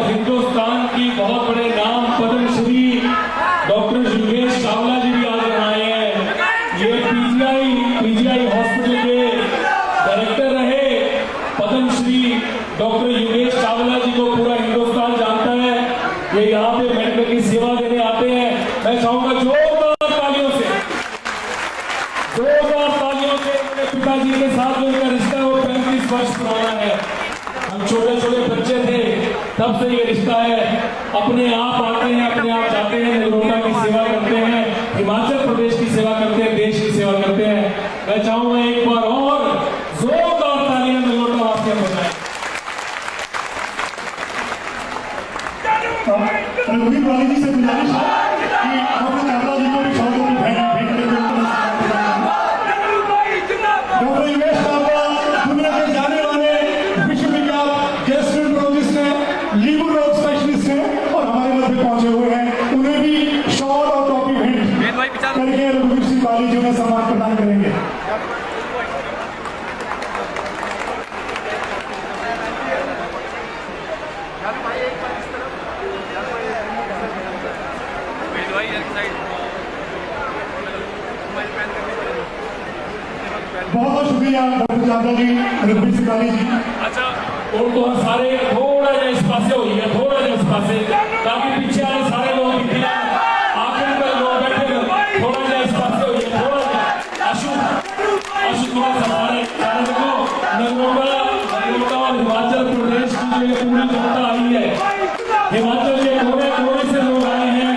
हिंदुस्तान की बहुत बड़े नाम पद्मश्री डॉक्टर योगेश चावला जी भी आज आए हैं। ये पीजीआई हॉस्पिटल के डायरेक्टर रहे। पद्मश्री डॉक्टर योगेश चावला जी को पूरा हिंदुस्तान जानता है। ये यहाँ पे मेडिकल की सेवा देने आते हैं। मैं चाहूंगा जोरदार तालियों से मेरे पिताजी के साथ जो इनका रिश्ता है वो 35 वर्ष पुराना है। हम छोटे छोटे बच्चे थे तब से ये रिश्ता है। अपने आप आते हैं, अपने आप जाते हैं, नगरोटा की सेवा करते हैं, हिमाचल प्रदेश की सेवा करते हैं, देश की सेवा करते हैं। मैं चाहूंगा एक बार और जोरदार तालियां नगरोटा वासियों को बजाएं। रघुवीर वाली जी से गुजारिश है कि डॉक्टर चावला जी को भी शॉर्ट में भेंट डॉक्टर योगेश चावला दुनिया के जाने वाले विश्वविख्यात गैस्ट्रोएंटरोलॉजिस्ट हैं, लीवर रोग स्पेशलिस्ट हैं और हमारे मध्य पहुंचे हुए हैं। उन्हें भी शॉर्ट और टॉपी भेंट करके रघुवीर सिंह वाली जी उन्हें सम्मान प्रदान करेंगे। बहुत बहुत शुक्रिया डॉक्टर चावला जी, रघुवीर सिंह वाली जी। अच्छा, उनको सारे थोड़ा जा इस पासे हो गया, थोड़ा जा इस पासे, ताकि पीछे वाले सारे लोग दिखे। आखिर में लोग बैठे, थोड़ा जा इस पासे हो गया, थोड़ा जा आशु थोड़ा सा सारे देखो। नगरोटा और हिमाचल प्रदेश की जो पूरी जनता आई है, हिमाचल के कोने कोने से लोग आए हैं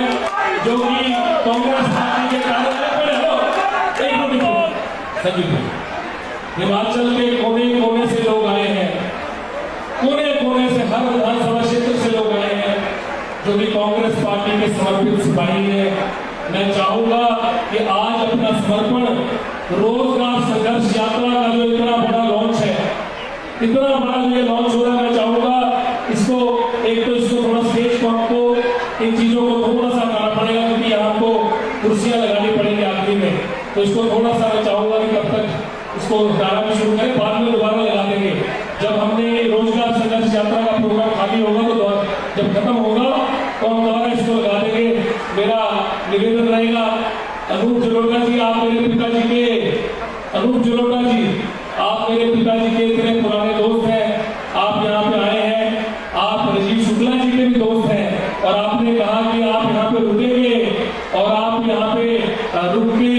जो कि कांग्रेस पार्टी के हिमाचल के कोने कोने से लोग आए हैं, कोने कोने से हर विधानसभा क्षेत्र से लोग आए हैं जो कि कांग्रेस पार्टी के समर्पित सिपाही हैं। मैं चाहूंगा कि आज अपना समर्पण रोजगार संघर्ष यात्रा का जो इतना बड़ा लॉन्च है, इतना बड़ा जो ये लॉन्च हो रहा है, मैं चाहूंगा इसको एक तो इसको थोड़ा स्टेज को आपको इन चीजों को थोड़ा सा करना पड़ेगा क्योंकि आपको कुर्सियां लगानी पड़ेगी आखिरी में, तो इसको थोड़ा सा मैं चाहूंगा कि तब तक इसको गाना भी शुरू करें, बाद में दोबारा लगा देंगे। जब हमने रोजगार संघर्ष यात्रा का प्रोग्राम खाली होगा तो जब खत्म होगा तो हम दोबारा इसको लगा देंगे। मेरा निवेदन रहेगा, अनूप जलोटा जी, आप मेरे पिताजी के इतने पुराने दोस्त हैं, आप यहाँ पे आए हैं, आप राजीव शुक्ला जी के भी दोस्त हैं और आपने कहा कि आप यहाँ पे रुकेंगे और आप यहाँ पे रुक के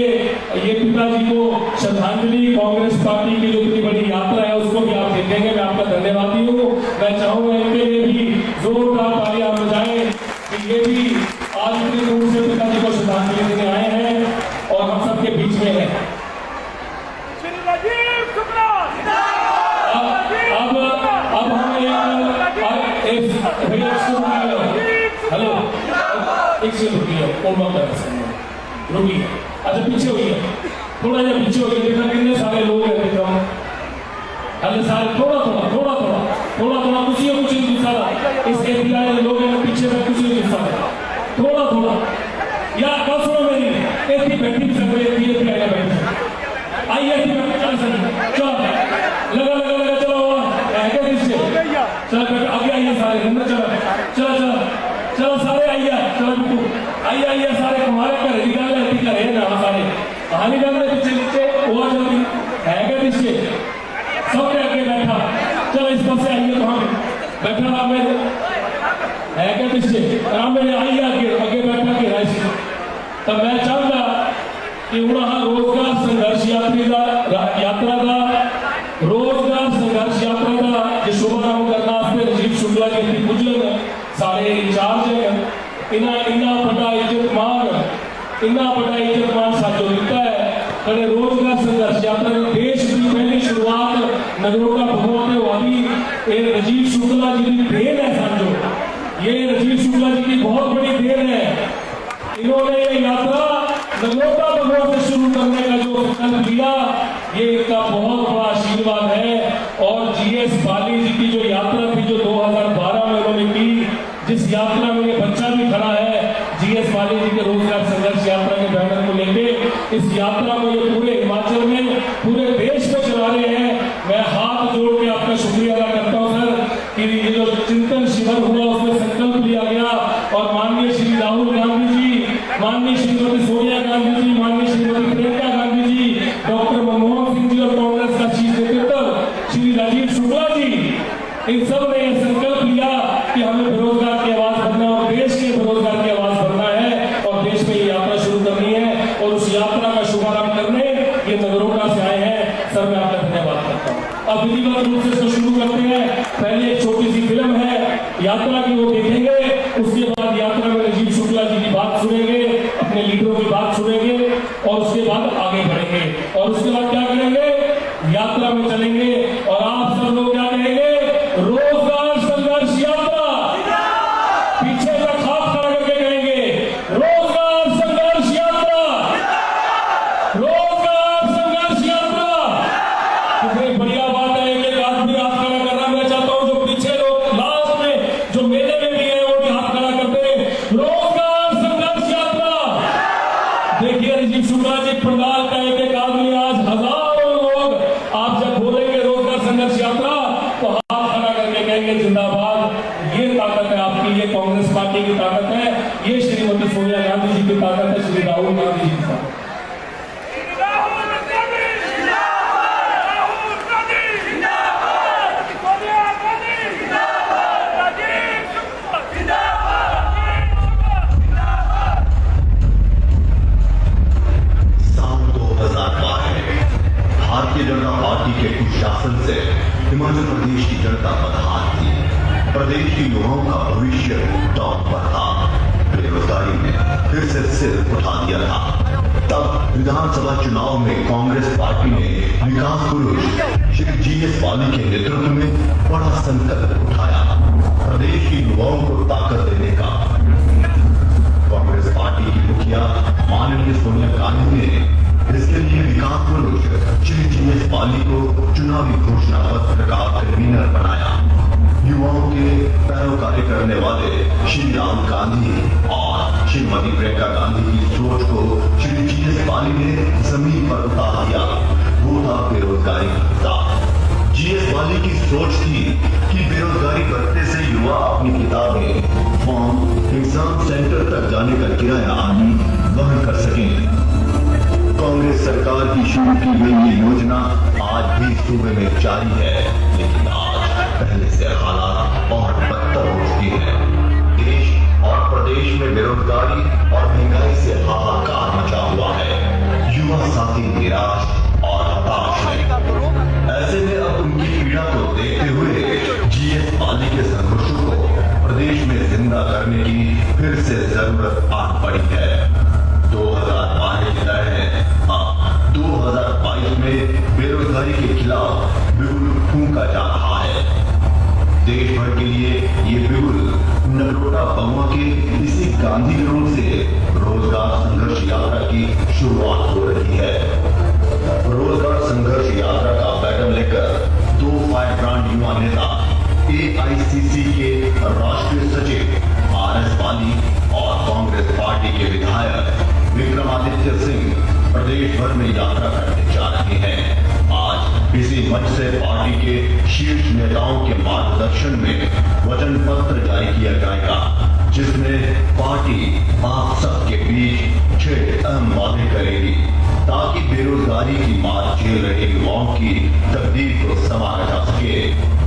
ये पिताजी को श्रद्धांजलि कांग्रेस पार्टी की जो इतनी बड़ी यात्रा है उसको भी आप देखेंगे। मैं आपका धन्यवादी हूँ। मैं चाहूंगा इनके लिए भी जोरदार तालियां बजाएं कि ये भी आज इतनी दूर से पिताजी को श्रद्धांजलि देने आए हैं और हम सबके बीच में हैं। अब हम हेलो एक से रुकिए। अच्छा पीछे होइए, थोड़ा जा पीछे होइए, देखा कितने सारे लोग हैं देखो। अरे सारे थोड़ा कुछ नहीं दिखा रहा। इस एरिया में लोग हैं पीछे में कुछ नहीं दिखा रहा। थोड़ा यार बात सुनो मेरी, एक ही बैठी भी सकते हैं, धीरे धीरे बैठ आइए, चलो लगा चलो चलो आगे आइए सारे अंदर, चलो सारे आइए, चलो आइए सारे हमारे घर निकाल रहे ना सारे कहानी कर रहे पीछे वो जल्दी है क्या पीछे सबके आगे बैठा। चलो इस पास से आइए, तो हम बैठा आप मेरे है क्या पीछे आराम में आइए, आगे बैठा के राइस। तब मैं चाहूंगा कि रोजगार संघर्ष यात्रा का शुभारंभ करना राजीव शुक्ला जी बुजुर्ग सारे इंचार्ज है। इन्ना बड़ा इज्जत मान साजो दिता है। कड़े रोजगार संघर्ष यात्रा के देश की पहली शुरुआत नगरोटा भगवते वाली ये राजीव शुक्ला जी की देन है। साजो ये राजीव शुक्ला जी की बहुत बड़ी देन है। इन्होंने ये यात्रा नगरोटा भगवत से शुरू करने का जो संकल्प लिया, ये इनका बहुत बड़ा आशीर्वाद है और जीएस बाली जी की जो यात्रा थी जो 2012 में उन्होंने की, जिस यात्रा में ये बच्चा भी खड़ा है जीएस बाली जी के रोजगार संघर्ष यात्रा के बैनर को लेके, इस यात्रा में ये पूरे हिमाचल में पूरे देश में चला रहे हैं। मैं हाथ जोड़ के आपका शुक्रिया अदा करता हूं सर कि ये जो चिंतन शिविर हुआ उसमें संकल्प लिया गया और माननीय श्री राहुल गांधी जी, माननीय श्रीमती सोनिया गांधी जी, माननीय श्रीमती प्रियंका गांधी जी, डॉक्टर मनमोहन सिंह जी और कांग्रेस का शीर्ष नेतृत्व श्री राजीव शुक्ला जी, इन सब ने यह संकल्प लिया कि हमें बेरोजगार की आवाज बनना और देश के बेरोजगार की आवाज बनना है और देश में ये यात्रा शुरू करनी है। और उस यात्रा का शुभारंभ करने ये नगरोटा से आए हैं। सर मैं आपका धन्यवाद करता हूँ। अब विधिवत रूप से इसको शुरू करते हैं। पहले एक छोटी सी फिल्म है यात्रा की, वो देखेंगे। उसके बाद यात्रा में राजीव शुक्ला जी की बात सुनेंगे, अपने लीडरों की बात सुनेंगे और उसके बाद आगे बढ़ेंगे। और उसके बाद क्या करेंगे, यात्रा में चलेंगे और आप सब लोग क्या कहेंगे, रोजगार संघर्ष यात्रा, पीछे तक हाथ खड़ा करके कहेंगे रोजगार संघर्ष यात्रा, रोजगार संघर्ष यात्रा। कितनी बढ़िया बात है, एक आदमी हाथ खड़ा कर रहा है। मैं चाहता हूं जो पीछे लोग लास्ट में जो मेले में भी है वो भी हाथ खड़ा करते हैं, रोजगार संघर्ष यात्रा। देखिए राजीव शुक्ला जी पंडाल का एक आदमी, आज हजारों लोग आप जब बोलेंगे रोजगार संघर्ष यात्रा तो हाथ खड़ा करके कहेंगे जिंदाबाद। ये ताकत है आपकी, ये कांग्रेस पार्टी की ताकत है, ये श्रीमती सोनिया गांधी जी की ताकत है, श्री राहुल गांधी जी की ताकत। भारतीय जनता पार्टी के कुशासन से हिमाचल प्रदेश की जनता बदहाल थी। प्रदेश के युवाओं का भविष्य दांव पर था। बेरोजगारी ने फिर से सिर उठा दिया था। तब विधानसभा चुनाव में कांग्रेस पार्टी ने विकास पुरुष श्री जीएस बाली के नेतृत्व में बड़ा संकल्प उठाया, प्रदेश के युवाओं को ताकत देने का। कांग्रेस पार्टी की मुखिया माननीय सोनिया गांधी ने इसके लिए विकास पुरुष श्री जीएस बाली को चुनावी घोषणा पत्र का कन्वीनर बनाया। युवाओं के पैरोकारी करने वाले श्री राहुल गांधी और श्रीमती प्रियंका गांधी की सोच को श्री जीएस बाली ने जमीन पर उतार दिया। वो था बेरोजगारी का। जीएस बाली की सोच थी कि बेरोजगारी बढ़ने से युवा अपनी किताबें, फॉर्म, एग्जाम सेंटर तक जाने का किराया आदि वहन कर सकें। कांग्रेस सरकार की शुरू की गई ये योजना आज भी सूबे में जारी है, लेकिन आज पहले से हालात और बदतर हो चुके हैं। देश और प्रदेश में बेरोजगारी और महंगाई से हाहाकार मचा हुआ है। युवा साथी निराश और हताश है। ऐसे में अब उनकी पीड़ा को देखते हुए जीएस बाली के संघर्षों को प्रदेश में जिंदा करने की फिर से जरूरत आ पड़ी है। 2012 की तरह 2022 में बेरोजगारी के खिलाफ बिगुल फूंका जा रहा है। देश भर के लिए ये बिगुल नगरोटा बगवा के इसी गांधी ग्राउंड से रोजगार संघर्ष यात्रा की शुरुआत हो रही है। रोजगार संघर्ष यात्रा का बैनर लेकर 2 फायरब्रांड युवा नेता, एआईसीसी के राष्ट्रीय सचिव आरएस बाली और कांग्रेस पार्टी के विधायक विक्रमादित्य सिंह प्रदेश भर में यात्रा करने जा रहे हैं। आज इसी मंच से पार्टी के शीर्ष नेताओं के मार्गदर्शन में वचन पत्र जारी किया जाएगा, जिसमें पार्टी आप सबके बीच 6 अहम वादे करेगी ताकि बेरोजगारी की मार झेल रहे युवाओं की तकदीर को संवारा जा सके।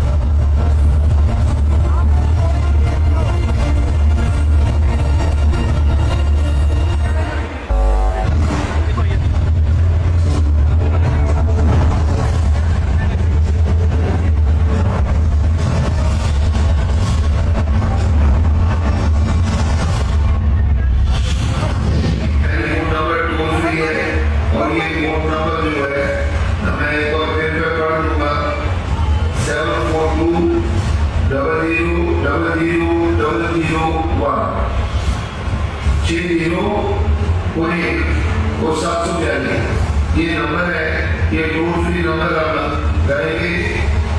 ये नंबर है, ये टोल फ्री नंबर आप करेंगे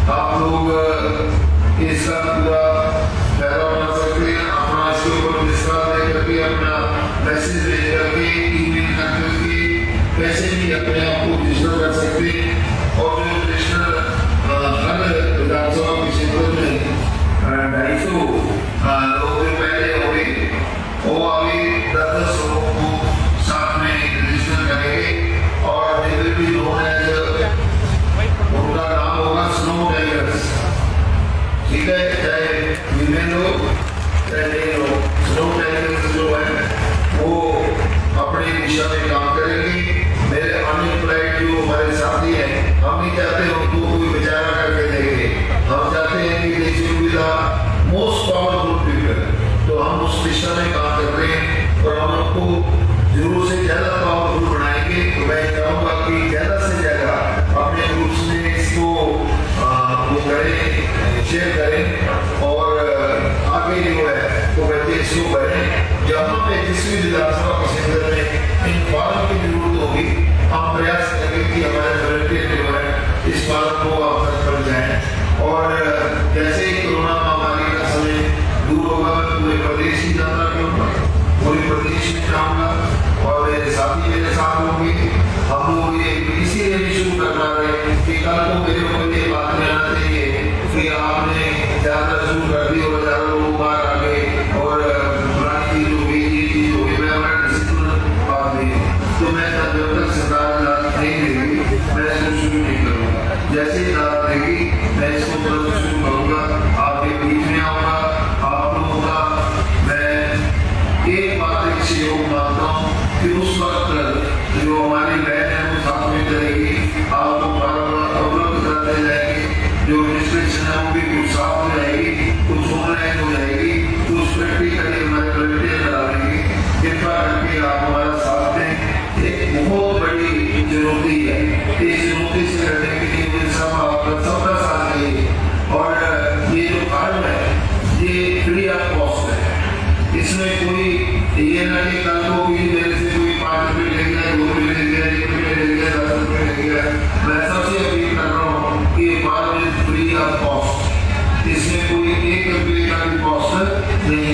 आप लोग इसका पूरा फायदा उठा सकते हैं। अपना इसके ऊपर विश्वास दे करके अपना मैसेज भेज करके ईमेल कर करके पैसे भी अपने आप को रजिस्टर कर सकते हैं। और जो रजिस्टर हर विधानसभा के क्षेत्र में 250 लोग जो पहले हो गए वो अभी 10 लोगों को साथ में रजिस्टर करेंगे और they will be known as उनका नाम होगा स्नो टाइगर्स। ठीक है, चाहे विमेन हो चाहे मेल हो, स्नो टाइगर्स जो है वो अपनी दिशा में काम करेंगे। मेरे अनएम्प्लॉयड जो हमारे साथी हैं, हम नहीं चाहते उनको कोई बेचारा करके देंगे। हम चाहते हैं कि they should be the most powerful people. तो हम उस दिशा में काम कर रहे हैं और हम उनको जरूर से ज्यादा पावरफुल बनाएंगे। तो मैं चाहूँगा कि ज्यादा से ज्यादा अपने ग्रुप्स में इसको वो करें, शेयर करें और आगे जो है वो बच्चे इसको करें। जहाँ पे जिस भी विधानसभा के क्षेत्र में इन फॉर्म की जरूरत होगी, हम प्रयास करेंगे कि हमारे वॉलंटियर जो है इस फॉर्म को आप तक कर जाएं। और जैसे ही कोरोना महामारी का समय दूर होगा, मैं पूरे प्रदेश की यात्रा करूँगा, पूरे प्रदेश में जाऊँगा और मेरे साथी मेरे साथ होंगे। हम लोग ये इसीलिए भी शुरू करना रहे कि कल को मेरे को ये बात नहीं आना चाहिए कि आपने यात्रा शुरू कर दी और हजारों लोग बाहर आ गए और पुरानी चीज हो गई, ये चीज हो गई। मैं हमारा डिसिप्लिन बात नहीं तो मैं जब तक सरकार इजाजत नहीं देगी मैं इसको शुरू नहीं करूँगा। जैसे ही इजाजत देगी मैं इसको तुरंत शुरू करूँगा, आपके बीच में आऊँगा। आप लोगों का मैं एक बात एक सहयोग मानता हूँ कि उस वक्त जो हमारी बहन है वो साथ में चलेगी, आपको उपलब्ध कराते जाएगी। जो रजिस्ट्रेशन है वो भी कुछ साथ हो जाएगी, कुछ ऑनलाइन हो जाएगी, कुछ प्रैक्टिकली हमारे वॉलंटियर करा देंगे। कृपा करके आप हमारा साथ दें। एक बहुत बड़ी चुनौती है, इस चुनौती से लड़ने के लिए मुझे सबका साथ चाहिए। और ये जो कार्ड है ये फ्री ऑफ कॉस्ट है, इसमें कोई ये ना कि कल को भी मेरे से कोई 5 रुपये ले गया, 2 रुपये ले गया, 1 रुपये ले गया, 10 रुपये ले गया। मैं सबसे अपील कर रहा हूँ कि ये card is free of cost, इसमें कोई 1 रुपये का भी कॉस्ट नहीं।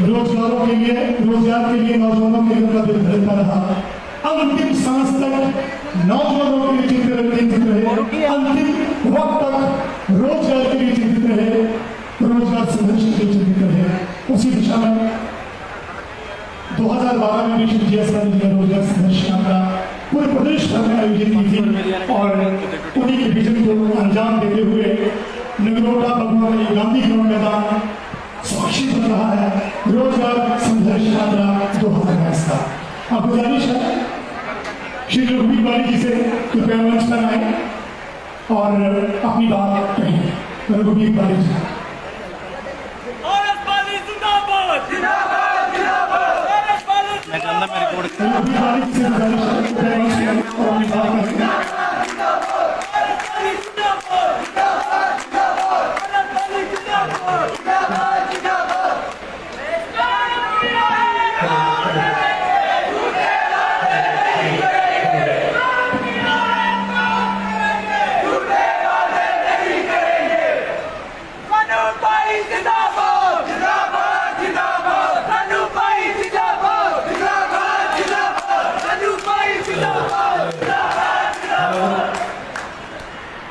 रोजगारों के लिए, रोजगार के लिए नौजवानों के लिए उनका दिल धड़कता रहा। अंतिम सांस तक नौजवानों के लिए चिंतित रहे, अंतिम वक्त तक रोजगार के लिए चिंतित रहे, रोजगार संघर्ष के लिए चिंतित रहे। उसी दिशा में 2012 में भी श्री जी एस वाली जी रोजगार संघर्ष यात्रा पूरे प्रदेश भर में आयोजित की थी और उन्हीं के विजन को अंजाम देते हुए नगरोटा भगवान गांधी ग्राउंड मैदान साक्षी बन रहा है रोजगार संघर्ष यात्रा 2022 का। अब गुजारिश है श्री रघुवीर बाली जी से कृपया मंच पर आए और अपनी बात कहें। रघुवीर बाली जी। रघुवीर बाली जी से गुजारिश है कृपया मंच पर और अपनी बात कहें।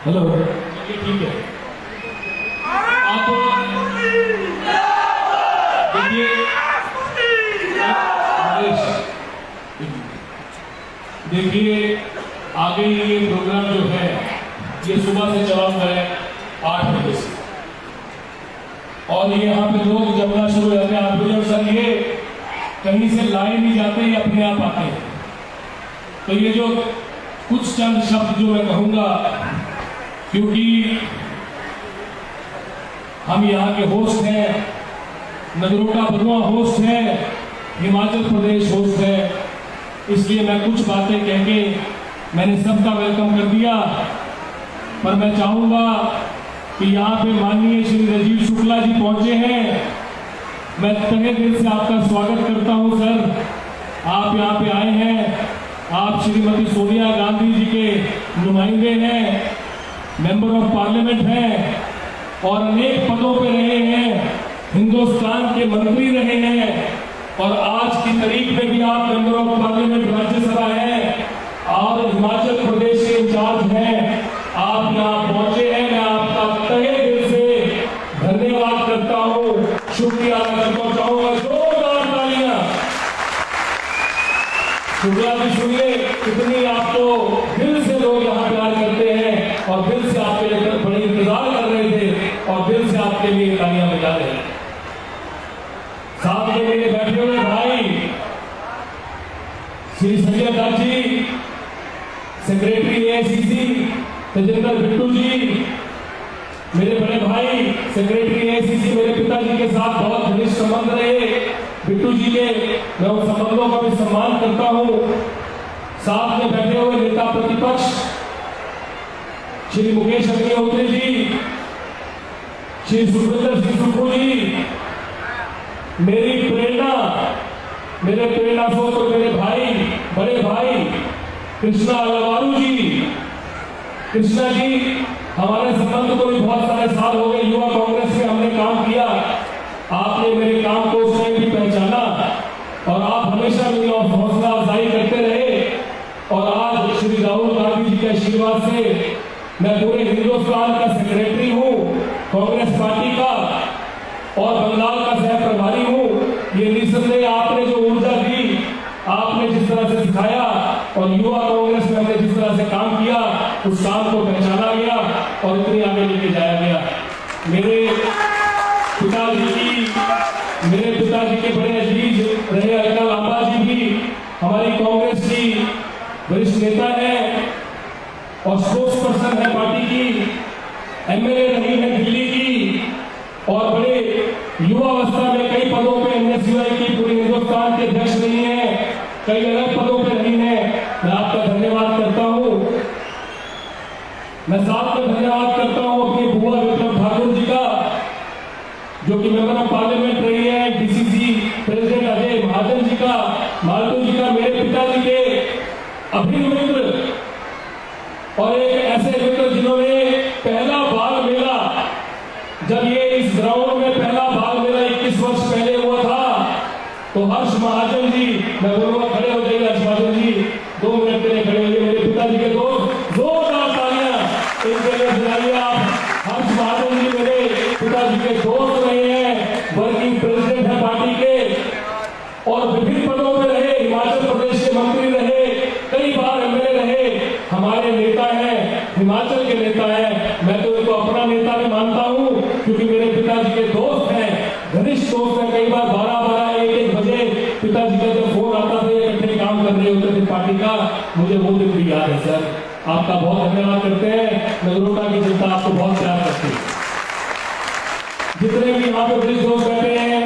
हेलो, ठीक है। आप देखिए आगे ये प्रोग्राम जो है ये सुबह से चला हुआ है 8 बजे से और ये यहाँ पे लोग जमना शुरू हो जाते हैं। आप बोले सर ये कहीं से लाए नहीं जाते, ये अपने आप आते हैं। तो ये जो कुछ चंद शब्द जो मैं कहूँगा, क्योंकि हम यहाँ के होस्ट हैं, नगरोटा बधवा होस्ट है, हिमाचल प्रदेश होस्ट है, इसलिए मैं कुछ बातें कह के मैंने सबका वेलकम कर दिया। पर मैं चाहूँगा कि यहाँ पे माननीय श्री राजीव शुक्ला जी पहुँचे हैं, मैं तहे दिल से आपका स्वागत करता हूँ सर। आप यहाँ पे आए हैं, आप श्रीमती सोनिया गांधी जी के नुमाइंदे हैं, मेंबर ऑफ पार्लियामेंट हैं और अनेक पदों पे रहे हैं, हिंदुस्तान के मंत्री रहे हैं और आज की तारीख में भी आप मेंबर ऑफ पार्लियामेंट राज्यसभा हैं और हिमाचल प्रदेश के इंचार्ज हैं। आप यहाँ पहुंचे हैं, मैं आपका तहे दिल से धन्यवाद करता हूँ, शुक्रिया अदा करना चाहूंगा। जोरदार तालियां। शुक्ला जी सुनिए, कितनी आपको दिल से लोग यहाँ प्यार करते हैं और दिल से आपके लिए बड़ी इंतजार कर रहे थे और दिल से आपके लिए तालियां बजा रहे हैं। साथ में मेरे बैठे हुए भाई श्री संजय दत्त जी, सेक्रेटरी एआईसीसी, तेजेंद्र बिट्टू जी, मेरे बड़े भाई सेक्रेटरी एआईसीसी, मेरे पिताजी के साथ बहुत घनिष्ठ संबंध रहे बिट्टू जी के, मैं उन संबंधों का भी सम्मान करता हूं। साथ में बैठे हुए नेता प्रतिपक्ष श्री मुकेश अग्निहोत्री जी, श्री सुखविंदर सिंह सुक्खू जी, मेरी प्रेरणा, मेरे प्रेरणा स्रोत मेरे भाई, बड़े भाई कृष्णा अलवारू जी। कृष्णा जी, हमारे संबंध को भी बहुत सारे साल हो गए, युवा कांग्रेस में हमने काम किया, आपने मेरे काम को उस टाइम भी पहचाना और आप हमेशा मेरी हौसला अफजाई करते रहे और आज श्री राहुल गांधी जी के आशीर्वाद से मैं पूरे हिंदुस्तान का सेक्रेटरी हूँ कांग्रेस पार्टी का और बंगाल का सह प्रभारी हूँ। ये निसंदेह आपने जो ऊर्जा दी, आपने जिस तरह से सिखाया और युवा कांग्रेस में हमने जिस तरह से काम किया, उस काम को पहचाना गया और इतनी आगे लेके जाया गया। मेरे पिताजी के बड़े अजीज रहे अटल आबा जी भी हमारी कांग्रेस की वरिष्ठ नेता है और स्पोक्स पर्सन है पार्टी की, एमएलए रही है दिल्ली की और बड़े युवा अवस्था में कई पदों पे एनएसयूआई की पूरे हिंदुस्तान के अध्यक्ष रही है, कई अलग पदों पे रही है। मैं आपका धन्यवाद करता हूं। मैं साथ में धन्यवाद करता हूं अपनी बुआ विक्रम ठाकुर जी का, जो कि मेंबर ऑफ पार्लियामेंट रही है, डीसीसी प्रेसिडेंट अजय महाजन जी का, मालटू जी का, मेरे पिताजी के अभिन्न मित्र और एक ऐसे मित्र जिन्होंने पहला बाल मेला, जब ये इस ग्राउंड में पहला बाल मेला 21 वर्ष पहले हुआ था, तो हर्ष महाजन जी, मैं बोलूंगा खड़े हो जाइए हर्ष महाजन जी, 2 मिनट के लिए खड़े होइए, मेरे पिताजी के दोस्त, जोरदार तालियां इनके लिए बुलाइए आप। हर्ष महाजन जी मेरे पिताजी के दोस्त रहे हैं, वर्किंग प्रेसिडेंट है पार्टी के और विभिन्न पदों में रहे, हिमाचल प्रदेश के मंत्री रहे, कई बार एमएलए रहे, हमारे नेता हैं, हिमाचल के नेता हैं। मैं तो इनको अपना नेता भी मानता हूं क्योंकि मेरे पिताजी के दोस्त हैं, घनिष्ठ दोस्त हैं। कई बार 12-12, 1-1 बजे पिताजी का जब फोन आता था, इकट्ठे काम कर रहे होते थे पार्टी का, मुझे वो दिन भी याद है सर। आपका बहुत धन्यवाद करते हैं, नगरोटा की जनता आपको बहुत प्यार करती है। जितने भी यहाँ पे वरिष्ठ दोस्त बैठे हैं,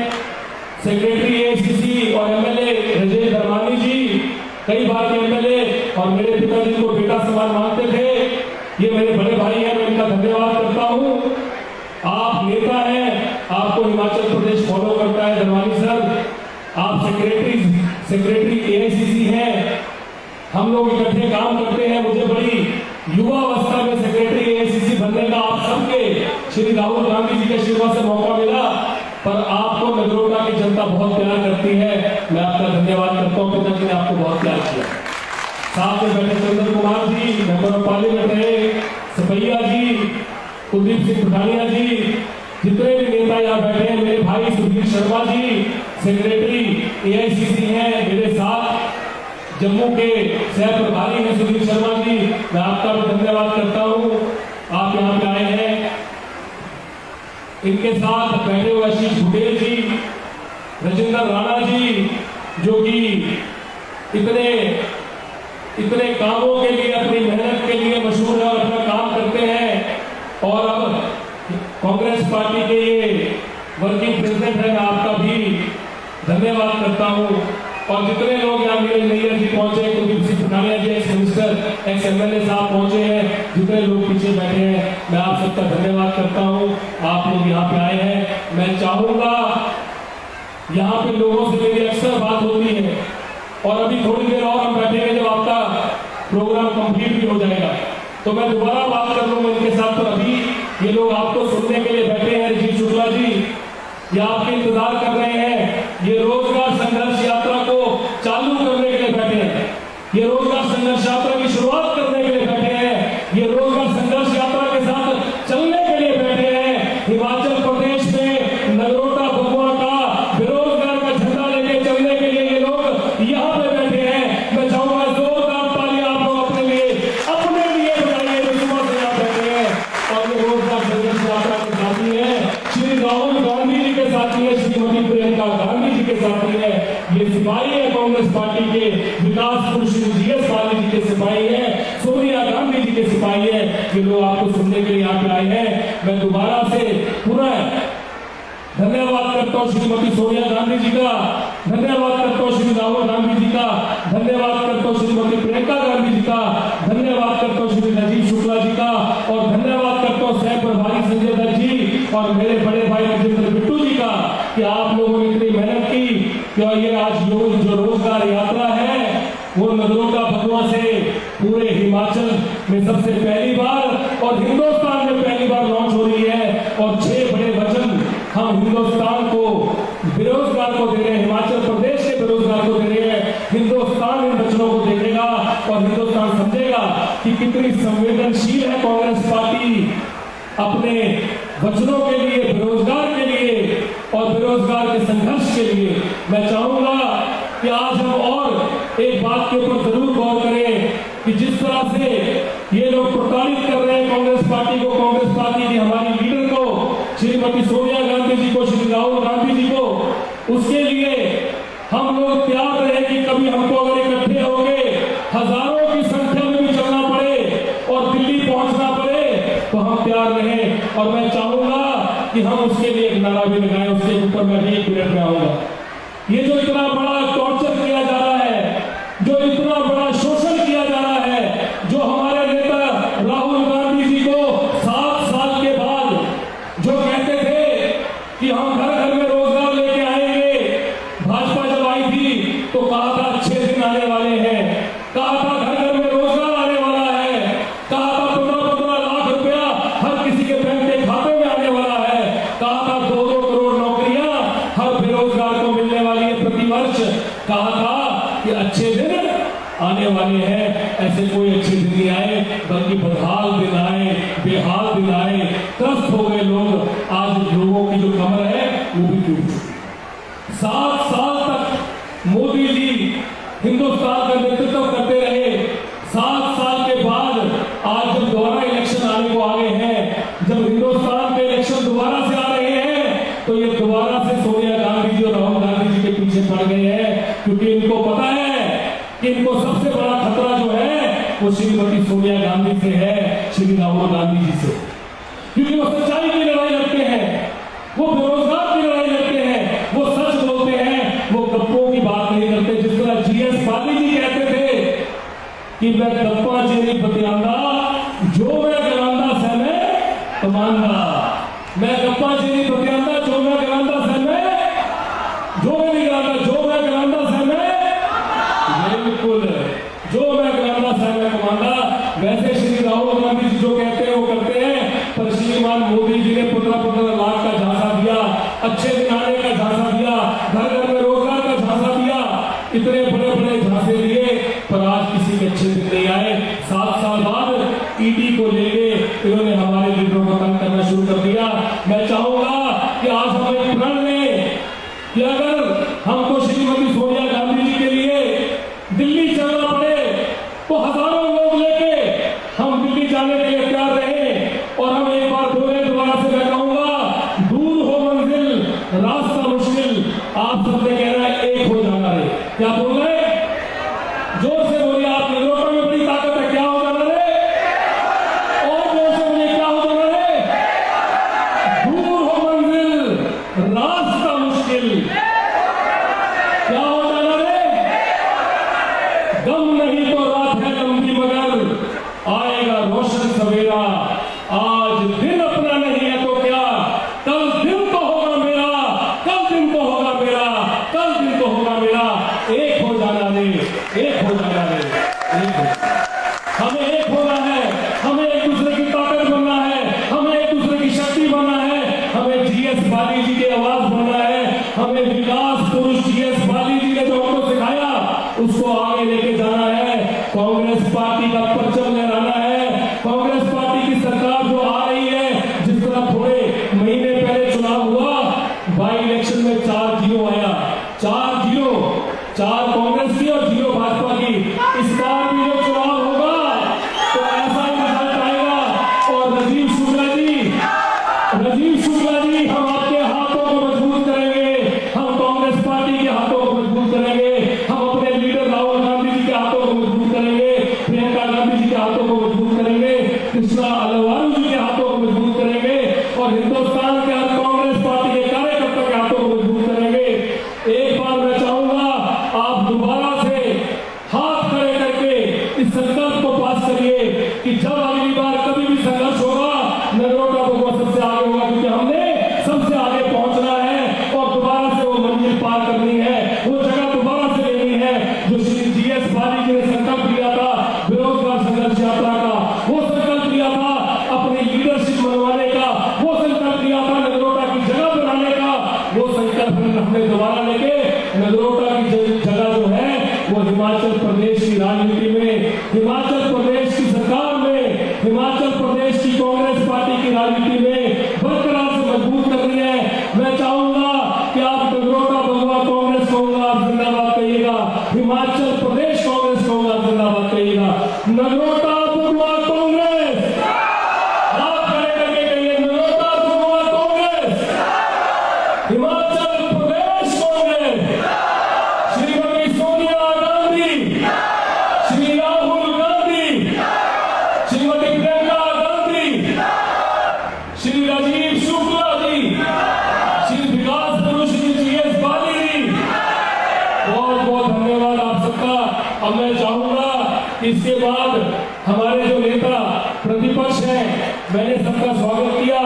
सेक्रेटरी एआईसीसी और एमएलए राजेश धर्मानी जी, कई बार के एमएलए और मेरे पिताजी को बेटा समान मानते थे, ये मेरे बड़े भाई हैं, मैं इनका धन्यवाद करता हूँ। आप नेता हैं, आपको हिमाचल प्रदेश फॉलो करता है धर्मानी सर, आप सेक्रेटरी एआईसीसी हैं, हम लोग इकट्ठे काम करते हैं। मुझे बड़ी युवा अवस्था में सेक्रेटरी एआईसीसी बनने का आप सबके श्री राहुल गांधी जी के आशीर्वाद से मौका मिला, पर आपको नगरोटा की जनता बहुत प्यार करती है, मैं आपका धन्यवाद करता हूँ। पिताजी ने आपको बहुत प्यार किया। साथ में बैठे चंद्र कुमार जी, मेंबर ऑफ पार्लियामेंट रहे, सपैया जी, कुलदीप सिंह पठानिया जी, जितने भी नेता यहाँ बैठे हैं, मेरे भाई सुधीर शर्मा जी, सेक्रेटरी एआईसीसी हैं, मेरे साथ जम्मू के सह प्रभारी हैं सुधीर शर्मा जी, मैं आपका भी धन्यवाद करता हूँ। आप यहाँ पे आए हैं, इनके साथ बैठे हुए आशीष बुटेल जी, राजेंद्र राणा जी, जो कि इतने कामों के लिए, अपनी मेहनत के लिए मशहूर है और अपना काम करते हैं। और अब कांग्रेस पार्टी के ये वर्किंग प्रेसिडेंट है, मैं आपका भी धन्यवाद करता हूं। और जितने लोग यहाँ नीरज नैयर जी पहुंचे, कुलदीप सिंह पठानिया जी, एक्स मिनिस्टर, एक्स एमएलए साहब पहुंचे हैं, जितने लोग पीछे बैठे हैं, मैं आप सबका धन्यवाद करता हूं। आप लोग यहाँ पे आए हैं। मैं चाहूंगा, यहाँ पे लोगों से मेरी अक्सर बात होती है और अभी थोड़ी देर और हम बैठेंगे, जब आपका प्रोग्राम कंप्लीट भी हो जाएगा तो मैं दोबारा बात कर लूंगा इनके साथ। तो अभी ये लोग आपको सुनने के लिए बैठे हैं। राजीव शुक्ला जी ये आपके इंतजार कर रहे हैं। ये रोजगार संघर्ष यात्रा को चालू करने के लिए बैठे हैं। ये रोजगार संघर्ष यात्रा की शुरुआत करने के लिए बैठे हैं। ये रोजगार संघर्ष यात्रा के साथ चलने के लिए बैठे हैं। हिमाचल प्रदेश में नगरोटा भगवा का बेरोजगार का झंडा लेके चलने के लिए ये लोग यहाँ पे बैठे हैं। मैं चाहूंगा जोरदार ताली आप लोग अपने लिए बजाइए, जो सुबह से यहाँ बैठे हैं। और ये रोजगार संघर्ष यात्रा के साथी है श्री राहुल गांधी जी के साथी है, श्रीमती प्रियंका गांधी जी के साथी है। ये सिपाही है कांग्रेस पार्टी के, विकास पुरुष जीएस बाली जी के सिपाही है, सोनिया गांधी जी के सिपाही है। ये लोग आपको सुनने के लिए यहाँ पे आए हैं। मैं दोबारा से पुनः धन्यवाद करता हूँ श्रीमती सोनिया गांधी जी का, धन्यवाद करता हूँ श्री राहुल गांधी जी का, धन्यवाद करता हूँ श्रीमती प्रियंका गांधी जी का, धन्यवाद करता हूँ श्री राजीव शुक्ला जी का, और धन्यवाद करता हूँ सह प्रभारी संजय दत्त जी और मेरे बड़े भाई राजेंद्र बिट्टू जी का, कि आप लोगों ने इतनी मेहनत की कि ये आज जो रोजगार यात्रा है वो नगरोटा भगवा से पूरे हिमाचल में सबसे पहली बार और हिंदुस्तान में पहली बार लॉन्च हो रही है। और 6 बड़े वचन हम हिंदुस्तान को बेरोजगार को दे रहे हैं, हिमाचल प्रदेश के बेरोजगार को दे रहे हैं। हिंदुस्तान इन वचनों को देखेगा और हिंदुस्तान समझेगा कि कितनी संवेदनशील है कांग्रेस पार्टी अपने वचनों के लिए, बेरोजगार के लिए और बेरोजगार के संघर्ष के लिए। मैं चाहूंगा कि आज हम और एक बात के ऊपर जरूर गौर करें कि जिस तरह से ये लोग प्रताड़ित कर रहे हैं कांग्रेस पार्टी को, कांग्रेस पार्टी की हमारी लीडर को, श्रीमती सोनिया गांधी जी को, श्री राहुल गांधी जी को, उसके लिए हम लोग तैयार रहे कि कभी हमको अगर इकट्ठे होंगे हजारों की संख्या में भी चलना पड़े और दिल्ली पहुंचना पड़े तो हम तैयार रहें। और मैं चाहूंगा कि हम उसके लिए एक नारा भी लगाएं, उसके ऊपर मैं भी 1 मिनट में आऊंगा। ये जो इतना बड़ा टॉर्चर किया जा रहा है, जो इतना बड़ा शोषण किया जा रहा है, जो हमारे नेता राहुल गांधी जी को 7 साल के बाद जो कहते थे कि हम घर घर में रोजगार लेके आएंगे, भाजपा जब आई थी तो कहा था अच्छे दिन आने वाले हैं, कहा था घर घर में रोजगार आने वाला है, कहा था 15-15 लाख रुपया हर किसी के बैंक के खाते में आने वाला है, कहा था 2-2 करोड़ नौकरियां हर बेरोजगार को मिलने वाली है प्रतिवर्ष, कहा था कि अच्छे दिन आने वाले हैं। ऐसे कोई अच्छे दिन नहीं आए, बल्कि बदहाल दिन आए, बेहाल दिन आए, त्रस्त हो गए लोग। आज लोगों की जो कमर है वो भी टूट चुकी। 7 साल तक मोदी जी हिंदुस्तान का नेतृत्व करते रहे। 7 साल के बाद आज जब दोबारा इलेक्शन आने को आ गए हैं, जब हिंदुस्तान के इलेक्शन दोबारा से आ रहे हैं, तो ये दोबारा से सोनिया गांधी जी और राहुल गांधी जी के पीछे पड़ गए हैं, क्योंकि इनको पता है कि इनको सबसे बड़ा खतरा जो है वो श्रीमती सोनिया गांधी से है, श्री राहुल गांधी जी से। क्योंकि वो सच्चाई की लड़ाई लड़ते हैं, वो बेरोजगार की लड़ाई लड़ते हैं, वो सच बोलते हैं, वो गप्पों की बात नहीं करते। जिस तरह जीएस बाली जी कहते थे कि मैं गप्पा चेरी बतियादा, जो मैं गलांदा से मैं कमांदा, मैं गप्पा चेरी बतियादा, जो मैं गलांदा से मैं, जो मैं नहीं गलांदा, जो मैं गलांदा से मैं, बिल्कुल जो मैं गलांदा से मैं कमांदा। वैसे श्री राहुल गांधी जी जो कहते हैं वो करते हैं, पर श्रीमान मोदी जी ने 15-15 लाख का झांसा दिया, अच्छे दिन आने का झांसा दिया, घर घर में रोजगार का झांसा दिया, इतने बड़े बड़े झांसे दिए, पर आज किसी के अच्छे दिन नहीं आए। 7 साल बाद ईडी को लेके इन्होंने हमारे लीडरों को तंग करना शुरू कर दिया। मैं चाहूंगा कि आज हम एक प्रण लें कि अगर हमको श्रीमती सोनिया गांधी जी के लिए दिल्ली चलना पड़े तो हजारों लोग लेके हम दिल्ली जाने के लिए तैयार रहे। और हम एक बार बोले, दोबारा से मैं कहूंगा, रास्ता मुश्किल, आप सबने कहना है एक हो जाना रे। क्या बोल रहे हैं? जोर से बोलिए आप। नगरोटा में बड़ी ताकत है, क्या हो जाना रे? और जोर से बोलिए, क्या हो जाना रे? दूर हो मंजिल, रास्ता मुश्किल, क्या हो जाना रे? गम नहीं तो रात है लंबी मगर आएगा रोशन सवेरा। आज दिन अपना नहीं है तो क्या, कल दिन तो होगा मेरा, कल दिन तो होगा मेरा, कल दिन तो होगा मेरा। एक हो जाना रे, एक हो जाना रे, एक हो। हमें एक होना है, हमें एक दूसरे की ताकत बनना है, हमें एक दूसरे की शक्ति बनना है, हमें जीएस बाली जी की आवाज बनना है, हमें विकास पुरुष जीएस बाली जी ने जो हमको सिखाया उसको आगे लेके जाना है। कांग्रेस पार्टी का परचम लहराना है। कांग्रेस पार्टी की सरकार जो आ रही है, जिस तरह थोड़े महीने पहले चुनाव हुआ, बाई इलेक्शन में 4-0 आया, 4-0, 4 कांग्रेस की और 0 भाजपा की। इस बार भी जो चुनाव होगा तो ऐसा ही रिजल्ट आएगा। और राजीव शुक्ला जी, हम आपके हाथों को मजबूत करेंगे, हम कांग्रेस पार्टी के हाथों को मजबूत करेंगे, हम अपने लीडर राहुल गांधी जी के हाथों को मजबूत करेंगे, प्रियंका गांधी जी के हाथों को मजबूत करेंगे, कृष्णा अलवारू जी के हाथों को मजबूत करेंगे और हिंदुस्तान के हर कांग्रेस पार्टी के कार्यकर्ताओं के हाथों को मजबूत करेंगे। एक बार मैं चाहूंगा आप दोबारा से हाथ खड़े करके इस संकल्प को पास करिए कि जब अगली बार कभी भी संघर्ष होगा, नगरोटा बगुआ सबसे आगे होगा, क्योंकि हमने सबसे आगे पहुंचना है और दोबारा से वो मंजिल पार करनी है, वो जगह दोबारा से लेनी है जो श्री जीएस बाली जी ने संकल्प लिया था बेरोजगार संघर्ष यात्रा का, वो संकल्प लिया था अपनी लीडरशिप बनवाने का, वो संकल्प लिया था नगरोटा की जगह बनाने का, वो संकल्प हमने दोबारा लेके नगरोटा की जगह जो है वो हिमाचल प्रदेश की राजनीति में, हिमाचल प्रदेश की सरकार में, हिमाचल प्रदेश की कांग्रेस पार्टी की राजनीति में बरकरार से मजबूत करनी है। मैं चाहूंगा कि आप नगरोटा बगुआ कांग्रेस कहूंगा आप जिंदाबाद कहिएगा, हिमाचल प्रदेश कांग्रेस कहूंगा आप जिंदाबाद कहिएगा। नगरोटा बगुआ कांग्रेस, आप खड़े करके कहिए नगरोटा बगुआ कांग्रेस, हिमाचल प्रदेश कांग्रेस, श्रीमती सोनिया गांधी, श्री राहुल गांधी, श्रीमती प्रियंका गांधी, श्री राजीव शुक्ला जी, श्री विकास पुरुष जी जीएस बाली जी, बहुत बहुत धन्यवाद आप सबका। अब मैं चाहूंगा कि इसके बाद हमारे जो नेता प्रतिपक्ष हैं, मैंने सबका स्वागत किया।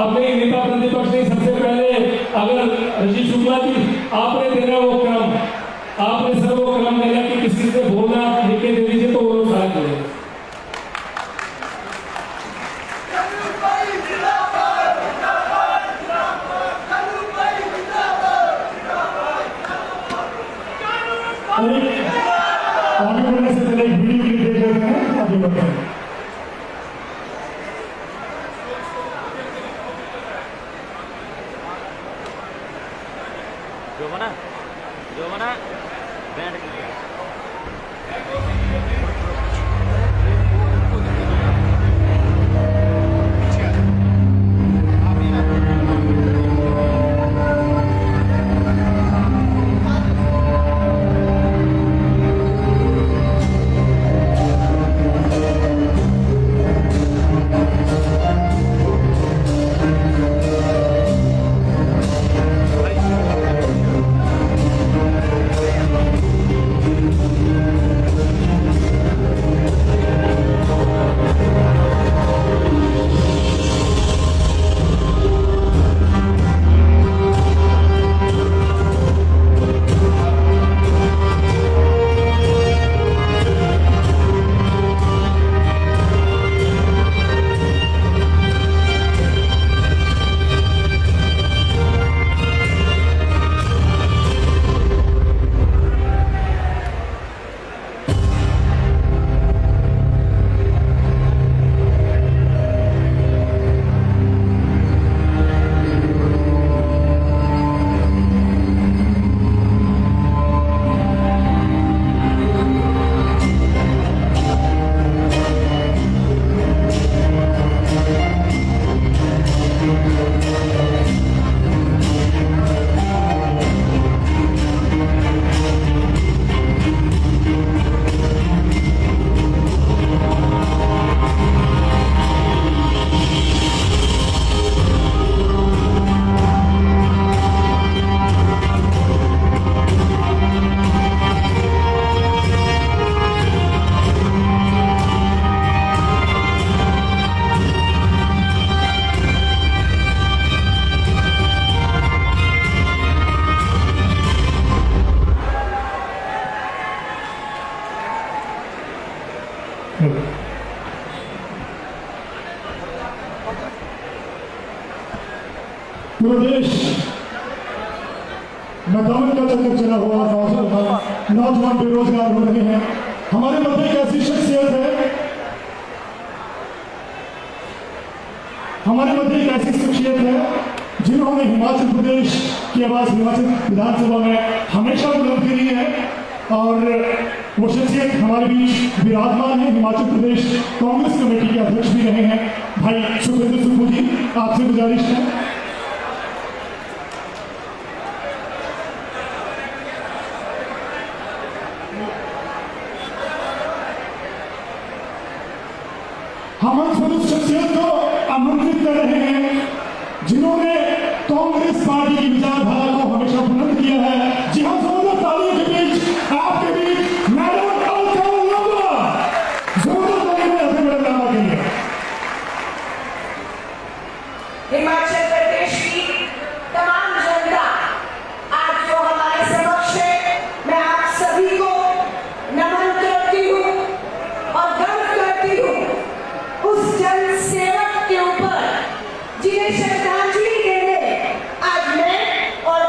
अपने नेता प्रतिपक्ष ने सबसे पहले अगर राजीव शुक्ला जी आपने देना वो क्रम, आपने सर वो क्रम देना कि किसी से बोलना लिखे दे दीजिए तो वो लोग साथ करेंगे। आगे बढ़ने से पहले एक वीडियो क्लिप देख लेते हैं, आगे बढ़ते हैं। जो बना बैंड पूरा देश में दामन का चक्कर चला हुआ नौजवान बेरोजगार हो रहे हैं। हमारे मध्य एक ऐसी शख्सियत है, हमारे मध्य एक ऐसी शख्सियत है जिन्होंने हिमाचल प्रदेश की आवाज हिमाचल विधानसभा में हमेशा बुलंद करी है और वो शख्सियत हमारे बीच विराजमान है। हिमाचल प्रदेश कांग्रेस कमेटी के अध्यक्ष भी रहे हैं भाई सुखविंदर सुक्खू जी, आपसे गुजारिश है हम उस शख्सियत को आमंत्रित कर रहे हैं जिन्होंने कांग्रेस पार्टी की विचारधारा को हमेशा बुलंद किया है। जी हाँ, जोरदार तालियों के बीच आपके बीच मैडम अलका लांबा, जोरदार तालियों में अपने मैडम लांबा के लिए। हिमाचल प्रदेश की तमाम जनता आज जो हमारे समक्ष है, मैं आप सभी को नमन करती हूँ और गर्व करती हूँ उस जन सेवक के ऊपर जिन्हें श्रद्धांजलि देने आज मैं और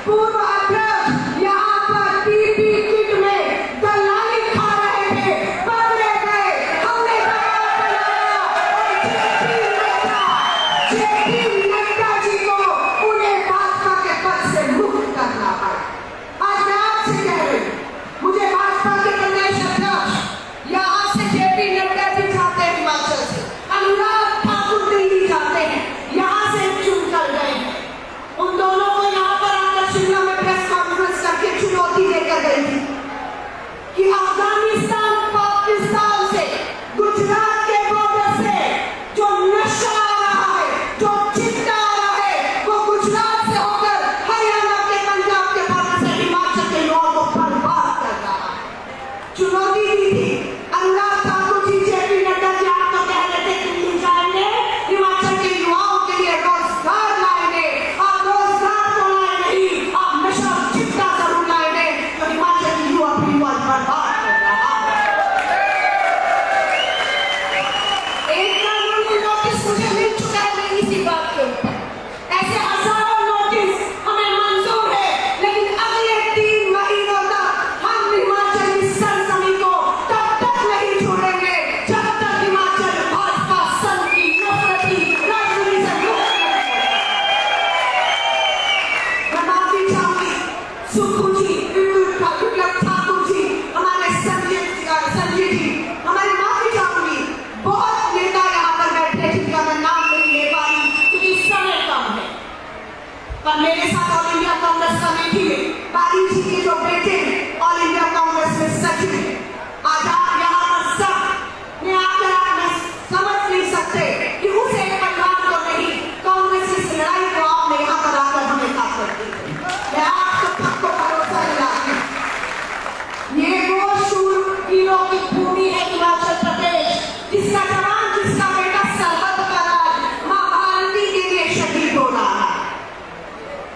पूर्व अध्यक्ष यहाँ पर पीपी किट में दलाली खा रहे थे, पकड़े गए, हमने दबाव बनाया और जेपी नड्डा जी को उन्हें भाजपा के पद से मुक्त करना पड़ा। आज मैं आपसे कह रही हूँ, मुझे भाजपा के प्रदेश अध्यक्ष यहाँ से जेपी नड्डा जी चाहते हैं, हिमाचल से अनुराग ठाकुर दिल्ली जाते हैं, यहाँ से चुन कर गए हैं। उन दोनों को यहाँ पर आकर शिमला में प्रेस कॉन्फ्रेंस करके चुनौती देकर गई थी कि अफगानिस्तान पाकिस्तान से गुजरात के बॉर्डर से जो नशा आ रहा है, जो चिट्टा आ रहा है, वो गुजरात से होकर हरियाणा के पंजाब के बॉर्डर से हिमाचल के युवाओं को बर्बाद कर रहा है। चुनौती दी थी अनुराग ठाकुर जी, जेपी नड्डा जी आप तो कह रहे थे दिल्ली जाएंगे, हिमाचल के युवाओं के लिए रोजगार लाएंगे। आप रोजगार तो लाए नहीं, आप नशा चिट्टा जरूर लाएंगे, तो हिमाचल की युवा पीढ़ी को बर्बाद कर रहा है। एक कानूनी नोटिस मुझे मिल चुका है इसी बात के ऊपर। ऐसे हजारों नोटिस हमें मंजूर है, लेकिन अगले 3 महीनों तक हम हिमाचल की सरजमी को तब तक नहीं छोड़ेंगे जब तक हिमाचल भाजपा संघ की नफरती राजनीति से मुक्त नहीं होगा। मैं माफी चाहूंगी सुखू जी, विप्लव ठाकुर जी, हमारे संजय जी, हमारी माफी चाहूंगी। बहुत नेता यहाँ पर बैठे जिनका मैं नाम नहीं ले पा रही क्योंकि समय कम है, पर मेरे साथ ऑल इंडिया कांग्रेस कमेटी में बाली जी के जो बेटे हैं, ऑल इंडिया कांग्रेस में सचिव हैं। आज आप यहाँ पर सब ने आकर आप समझ नहीं सकते कि उस एक परिवार को नहीं, कांग्रेस की इस लड़ाई को आपने यहाँ पर आकर हमें ताकत दी। मैं आपको सबको भरोसा दिलाती हूँ, ये वो शूरवीरों की भूमि है हिमाचल प्रदेश, जिसका जवान, जिसका बेटा सरहद पर आज मां भारती के लिए शहीद हो रहा है।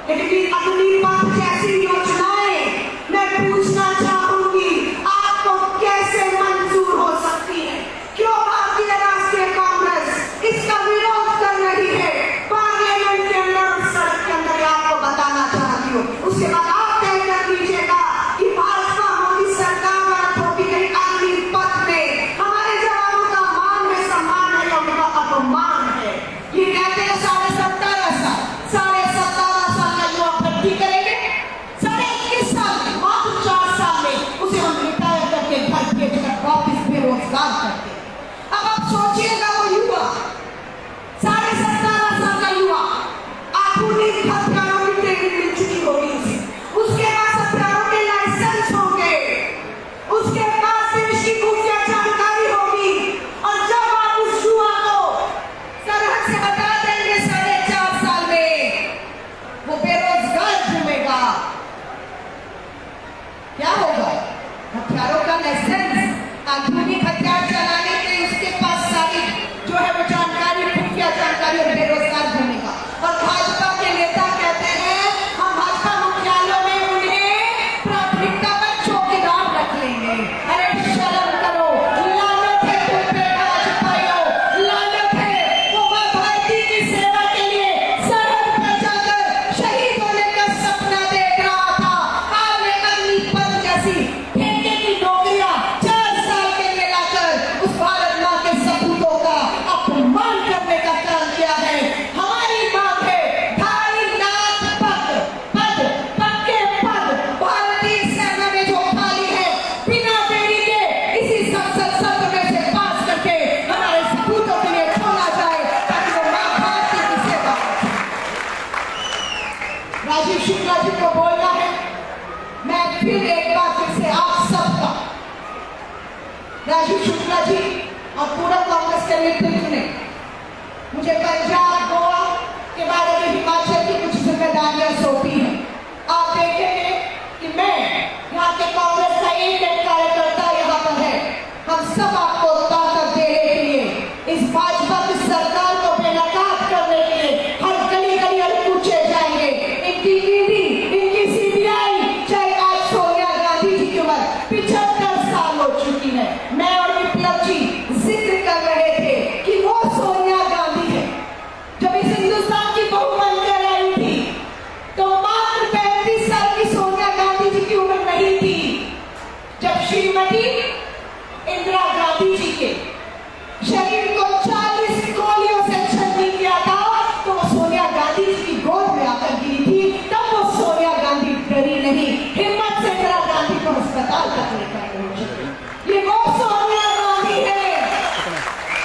लेकिन अग्निपथ जैसी योजनाएं मैं पूछना चाहूंगी, आपको कैसे मंजूर हो सकती है? क्यों भारतीय राष्ट्रीय कांग्रेस इसका विरोध कर रही है? पार्लियामेंट के अंदर और सड़क के अंदर आपको बताना चाहती हूँ। उसके बाद आप तय कर लीजिएगा कि भाजपा मोदी सरकार द्वारा थोपी गई अग्निपथ में हमारे जवानों का मान है, सम्मान है या उनका अपमान है? ये कहते हैं 17.5 साल, 17.5 साल का युवा भर्ती करेंगे, 21.5 साल में, मात्र 4 साल में उसे हम रिटायर करके घर भेजकर वापिस बेरोजगार करते। अब आप सोचिएगा वो युवा 17.5 साल का युवा आधुनिक हथियारों की ट्रेनिंग मिल चुकी होगी उसे, उसके पास हथियारों के लाइसेंस होंगे, उसके पास देश की खुफिया जानकारी होगी, और जब आप उस युवा को सरहद से हटा देंगे 4.5 साल में, वो बेरोजगार घूमेगा। क्या होगा? हथियारों का लाइसेंस, आधुनिक हथियार चलाने के उसके पास सारी जो है वो जानकारी, खुफिया जानकारी, और बेरोजगार घूमेगा। और भाजपा के नेता कहते हैं हम भाजपा मुख्यालयों में उन्हें प्राथमिकता पर चौकीदार रख लेंगे। अरे शर्म करो, लानत है तुम पे भाजपाइयों, लानत है। वो मां भारती की सेवा के लिए सरहद पर जाकर शहीद होने का सपना देख रहा था, आपने अग्निपथ जैसी ठेके की नौकरियां 4 साल के लिए लाकर उस भारत मां के सपूतों का अपमान करने का काम किया है। हमारी मांग है 2.5 लाख पक्के पद भारतीय सेना में जो खाली है, बिना देरी के इसी संसद सत्र में से पास करके हमारे सपूतों के लिए खोला जाए ताकि वो मां भारती की सेवा कर सकें। राजीव शुक्ला जी को बोलना है, मैं फिर एक बार फिर से आप सबका, राजीव शुक्ला जी और पूरा कांग्रेस के नेतृत्व ने मुझे पंजाब, गोवा के बारे में हिमाचल की कुछ जिम्मेदारियां सौंपी हैं। आप देखेंगे कि मैं यहाँ के कांग्रेस का एक कार्यकर्ता यहाँ पर है। हम सब आपको ताकत देने के लिए, इस भाजपा की सरकार को बेनकाब करने के लिए हर गली गली और पूछे जाएंगे। इनकी ईडी, इनकी सीबीआई, चाहे आज सोनिया गांधी जी की उम्र 75 साल हो चुकी है। मैं और विप्लव जी जिक्र कर रहे थे कि वो सोनिया गांधी है श्रीमती इंदिरा गांधी जी के शरीर को 40 गोलियों से छलनी किया था, तो वो सोनिया गांधी जी की गोद में आकर गिरी थी। तब वो सोनिया गांधी डरी नहीं, हिम्मत से इंदिरा गांधी को अस्पताल तक लेकर पहुंची। ये वो सोनिया गांधी है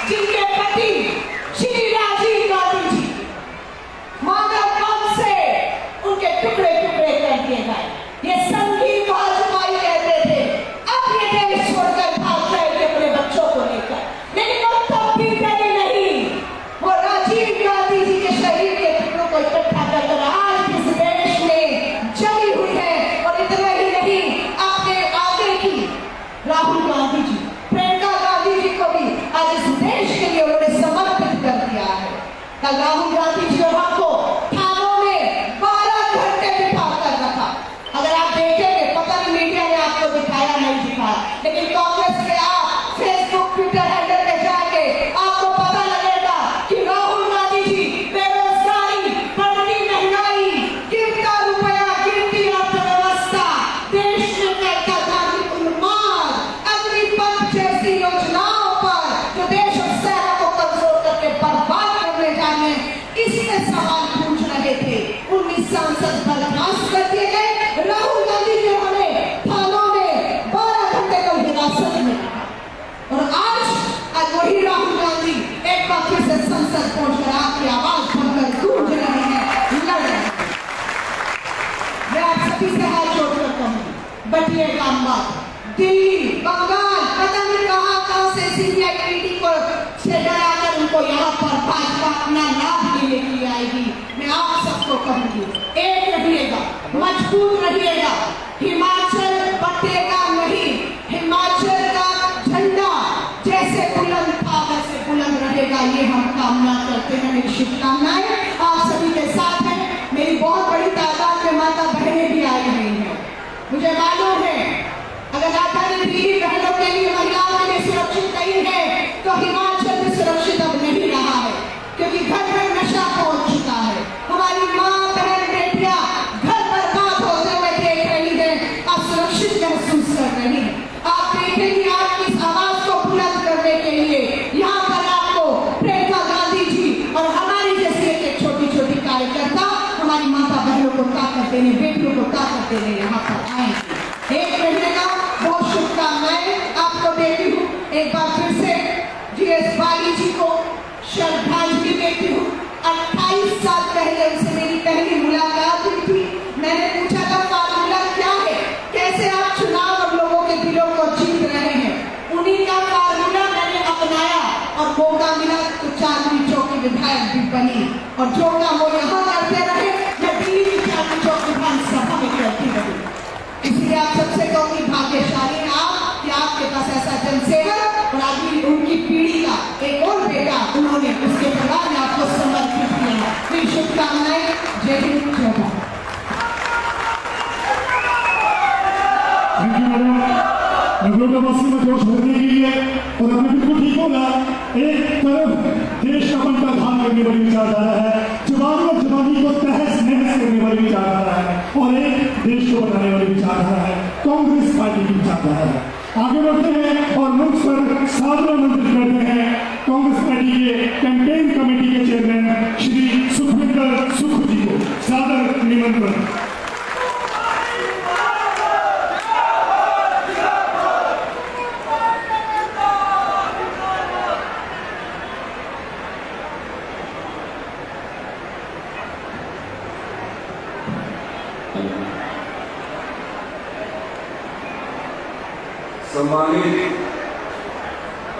जिनके पति श्री राजीव गांधी जी मानव बम से उनके टुकड़े टुकड़े कर दिए गए। ये संगीत भाजपाई कहते थे, अब ये देश छोड़कर भाग जाएंगे अपने बच्चों को लेकर, लेकिन वो तब भी डरे नहीं। वो राजीव गांधी जी के शरीर के टुकड़ों को इकट्ठा कर आज इस देश में जमी हुई है। और इतना ही नहीं, आपने आगे की राहुल गांधी जी, प्रियंका गांधी जी को भी आज इस देश के लिए उन्होंने समर्पित कर दिया है। कल राहुल गांधी जी और हमको थानों में 12 घंटे बिठा कर रखा। अगर आप देखेंगे, पता नहीं मीडिया ने आपको दिखाया नहीं दिखाया, लेकिन कांग्रेस के आप फेसबुक ट्विटर हैंडल पे जाके आपको पता लगेगा कि राहुल गांधी जी बेरोजगारी, बढ़ती महंगाई, गिरता रुपया, गिरती अर्थव्यवस्था, देश में फैलता धार्मिक उन्माद, अग्निपथ जैसी योजनाओं पर जो देश और सेना को कमजोर करके बर्बाद करने जाने, इसमें सवाल पूछ रहे थे। 19 सांसद बर्खास्त कर दिए गए। राहुल गांधी जी हमें थानों में 12 घंटे तक हिरासत में रखा। और आज वही राहुल गांधी एक बार फिर से संसद पहुंचकर आपकी आवाज बनकर गूंज रहे हैं, लड़ रहे हैं। मैं आप सभी से हाथ जोड़कर कहूंगी, बटिएगा मत। दिल्ली, बंगाल, पता नहीं कहां से सीबीआई ईडी को से डराकर उनको यहाँ पर भाजपा अपना लाभ लेने के लिए आएगी। मैं आप सबको कहूंगी, एक रहिएगा, मजबूत रहिएगा। हिमाचल बटेगा नहीं, हिमाचल का झंडा जैसे बुलंद था वैसे बुलंद रहेगा, ये हम कामना करते हैं। मेरी शुभकामनाएं आप सभी के साथ हैं। मेरी बहुत बड़ी तादाद में माता बहनें भी आई हुई हैं। मुझे मालूम है अगर राधा ने भी बहनों के लिए, महिलाओं के लिए सुरक्षित नहीं है, तो हिमाचल में सुरक्षित अब नहीं रहा है, क्योंकि घर घर नशा पहुंच चुका है। हमारी माँ, बहन, बेटियां घर बर्बाद होते हुए देख रही है, असुरक्षित महसूस कर रही है। आप देखेंगे आपकी इस आवाज को बुलंद करने के लिए यहाँ पर आपको प्रियंका गांधी जी और हमारी जैसी एक छोटी छोटी कार्यकर्ता हमारी माता बहनों को ताकत देने, बेटियों को ताकत देने यहाँ पर आएंगे। एक महीने का बहुत शुभकामनाएं आपको देती हूँ। एक बार फिर से जीएस बाली जी को श्रद्धांजलि देती हूँ। 28 साल पहले उनसे मेरी पहली मुलाकात हुई थी। मैंने पूछा था फार्मूला क्या है, कैसे आप चुनाव और लोगों के दिलों को जीत रहे हैं। उन्हीं का फार्मूला मैंने अपनाया और मौका मिला तो चांदनी चौक की विधायक भी बनी। और जो काम वो यहाँ करते रहे, मैं दिल्ली की चांदनी चौक विधानसभा में करती रही। इसलिए आप सबसे कहूंगी, भाग्यशाली हैं आप कि आपके पास ऐसा जनसेवक और आगे उनकी पीढ़ी का एक और बेटा उन्होंने उसके परिवार में आपको समर्पित किया। मेरी शुभकामनाएं। जय हिंद, जय भारत। नगरोटावासी में जोश भरने के लिए और हमें बिल्कुल ठीक होगा। एक तरफ देश का बनता धान करने वाली विचारधारा है, जवानी और जवानी को तहस नहस करने वाली विचारधारा है, और एक देश को बनाने वाली विचारधारा है कांग्रेस पार्टी की विचारधारा है। आगे बढ़ते हैं और मंच पर सादर आमंत्रित करते हैं कांग्रेस पार्टी के कैंपेन कमेटी के चेयरमैन श्री सुखविंदर सुख जी को सादर निमंत्रण। सम्मानित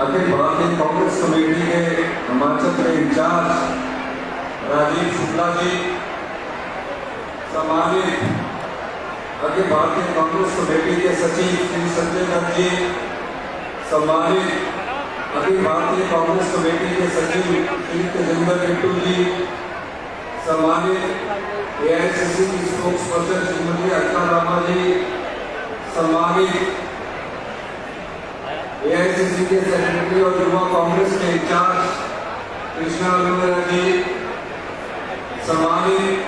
अखिल भारतीय कांग्रेस कमेटी के हिमाचल के इंचार्ज राजीव शुक्ला जी, सम्मानित अखिल भारतीय कांग्रेस कमेटी के सचिव श्री संजय दत्त जी, सम्मानित अखिल भारतीय कांग्रेस कमेटी के सचिव श्री तेजेंद्र किट्टू जी, सम्मानित AICC की स्पोक्स पर्सन श्रीमती अर्चना रामा जी, सम्मानित AICC के सेक्रेटरी और युवा कांग्रेस के इंचार्ज कृष्णा अभिनंदन जी, सम्मानित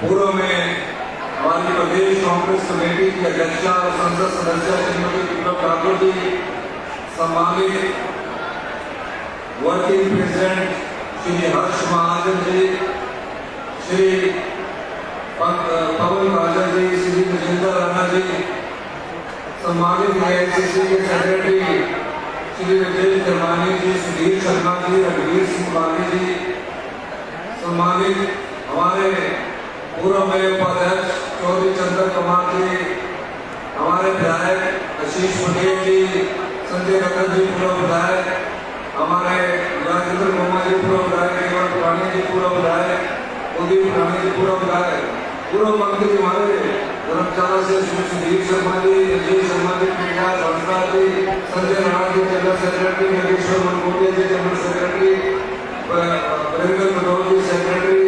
पूर्व में हमारी प्रदेश कांग्रेस कमेटी की अध्यक्षा और संसद सदस्य श्रीमती विप्लव ठाकुर जी, सम्मानित वर्किंग प्रेसिडेंट श्री हर्ष महाजन जी, श्री पवन राजा जी, श्री राजेंद्र राणा जी, सम्मानित AICC के सेक्रेटरी श्री राजेश धर्मानी जी, सुधीर शर्मा जी, रणवीर सिंह बाली जी, सम्मानित हमारे पूर्व मेयर उपाध्यक्ष चौधरी चंद्र कुमार जी, हमारे विधायक आशीष पटेल जी, संजय रतन जी पूर्व विधायक, हमारे राजेंद्र कुमार जी पूर्व विधायक, केवल पुरानी जी पूर्व विधायक, उदय पुरानी जी पूर्व विधायक, पूर्व मंत्री हमारे धर्मशाला से श्री सुधीर शर्मा जी, राजेश शर्मा जी, प्रकाश हंसरा जी, संजय राणा जी जनरल सेक्रेटरी, नागेश्वर मनकोटिया जी जनरल सेक्रेटरी, वीरेंद्र पटोल जी सेक्रेटरी,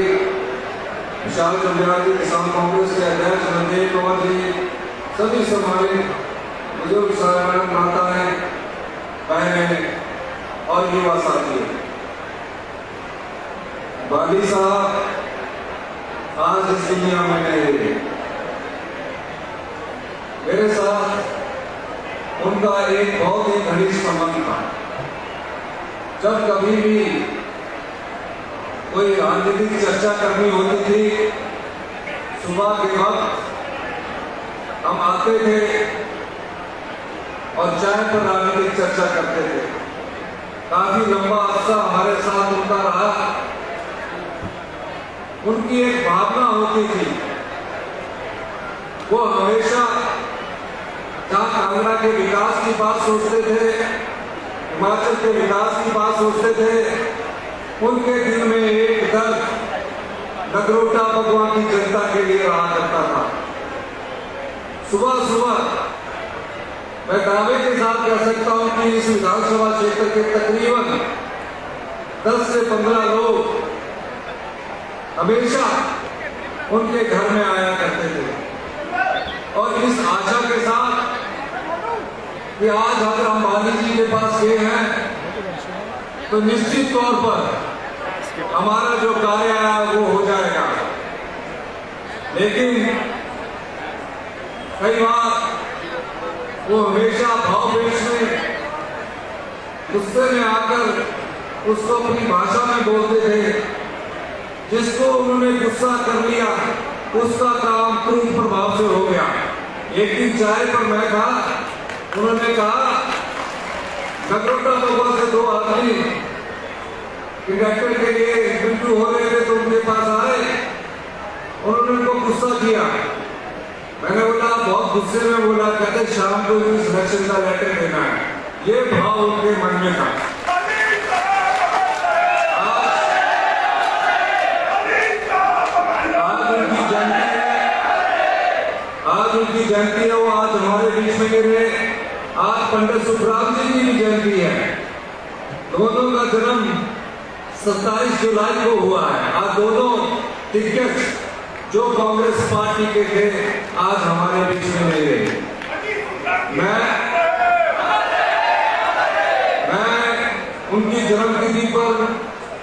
विशाल चंद्रा जी किसान कांग्रेस के अध्यक्ष, रणदेव कुमार जी, सभी सम्मानित बुजुर्ग साहब, माताएं, बहनें और युवा साथी। बाली साहब आज इस दुनिया में नहीं, मेरे साथ उनका एक बहुत ही घनिष्ठ संबंध था। जब कभी भी कोई राजनीतिक चर्चा करनी होती थी, सुबह के वक्त हम आते थे और चाय पर राजनीतिक चर्चा करते थे। काफी लंबा अरसा हमारे साथ उनका रहा। उनकी एक भावना होती थी, वो हमेशा जहाँ कांगड़ा के विकास की बात सोचते थे, हिमाचल के विकास की बात सोचते थे, उनके दिल में एक दर्द नगरोटा भगवान की जनता के लिए रहा करता था। सुबह सुबह मैं दावे के साथ कह सकता हूं कि इस विधानसभा क्षेत्र के तकरीबन 10 से 15 लोग हमेशा उनके घर में आया करते थे और इस आशा के साथ कि आज अगर हम बाली जी के पास गए हैं तो निश्चित तौर पर हमारा जो कार्य है वो हो जाएगा। लेकिन कई बार वो हमेशा भाववेश में, गुस्से में आकर उसको अपनी भाषा में बोलते थे। जिसको उन्होंने गुस्सा कर लिया उसका काम तुरंत प्रभाव से हो गया। एक दिन चाय पर मैं था, उन्होंने कहा नगरोटा भगवान से 2 आदमी इंडक्टर के लिए इंटरव्यू हो रहे थे तो उनके पास आए, उन्होंने उनको गुस्सा किया। मैंने बोला बहुत गुस्से में बोला, कहते शाम को सिलेक्शन का लेटर देना है। ये भाव उनके मन में था। आज उनकी जयंती है, वो आज हमारे बीच में गिरे। आज पंडित सुखराम जी की भी जयंती है। दोनों का जन्म 27 जुलाई को हुआ है। आज दोनों दिग्गज जो कांग्रेस पार्टी के थे आज हमारे बीच में नहीं रहे। मैं उनकी जन्मतिथि पर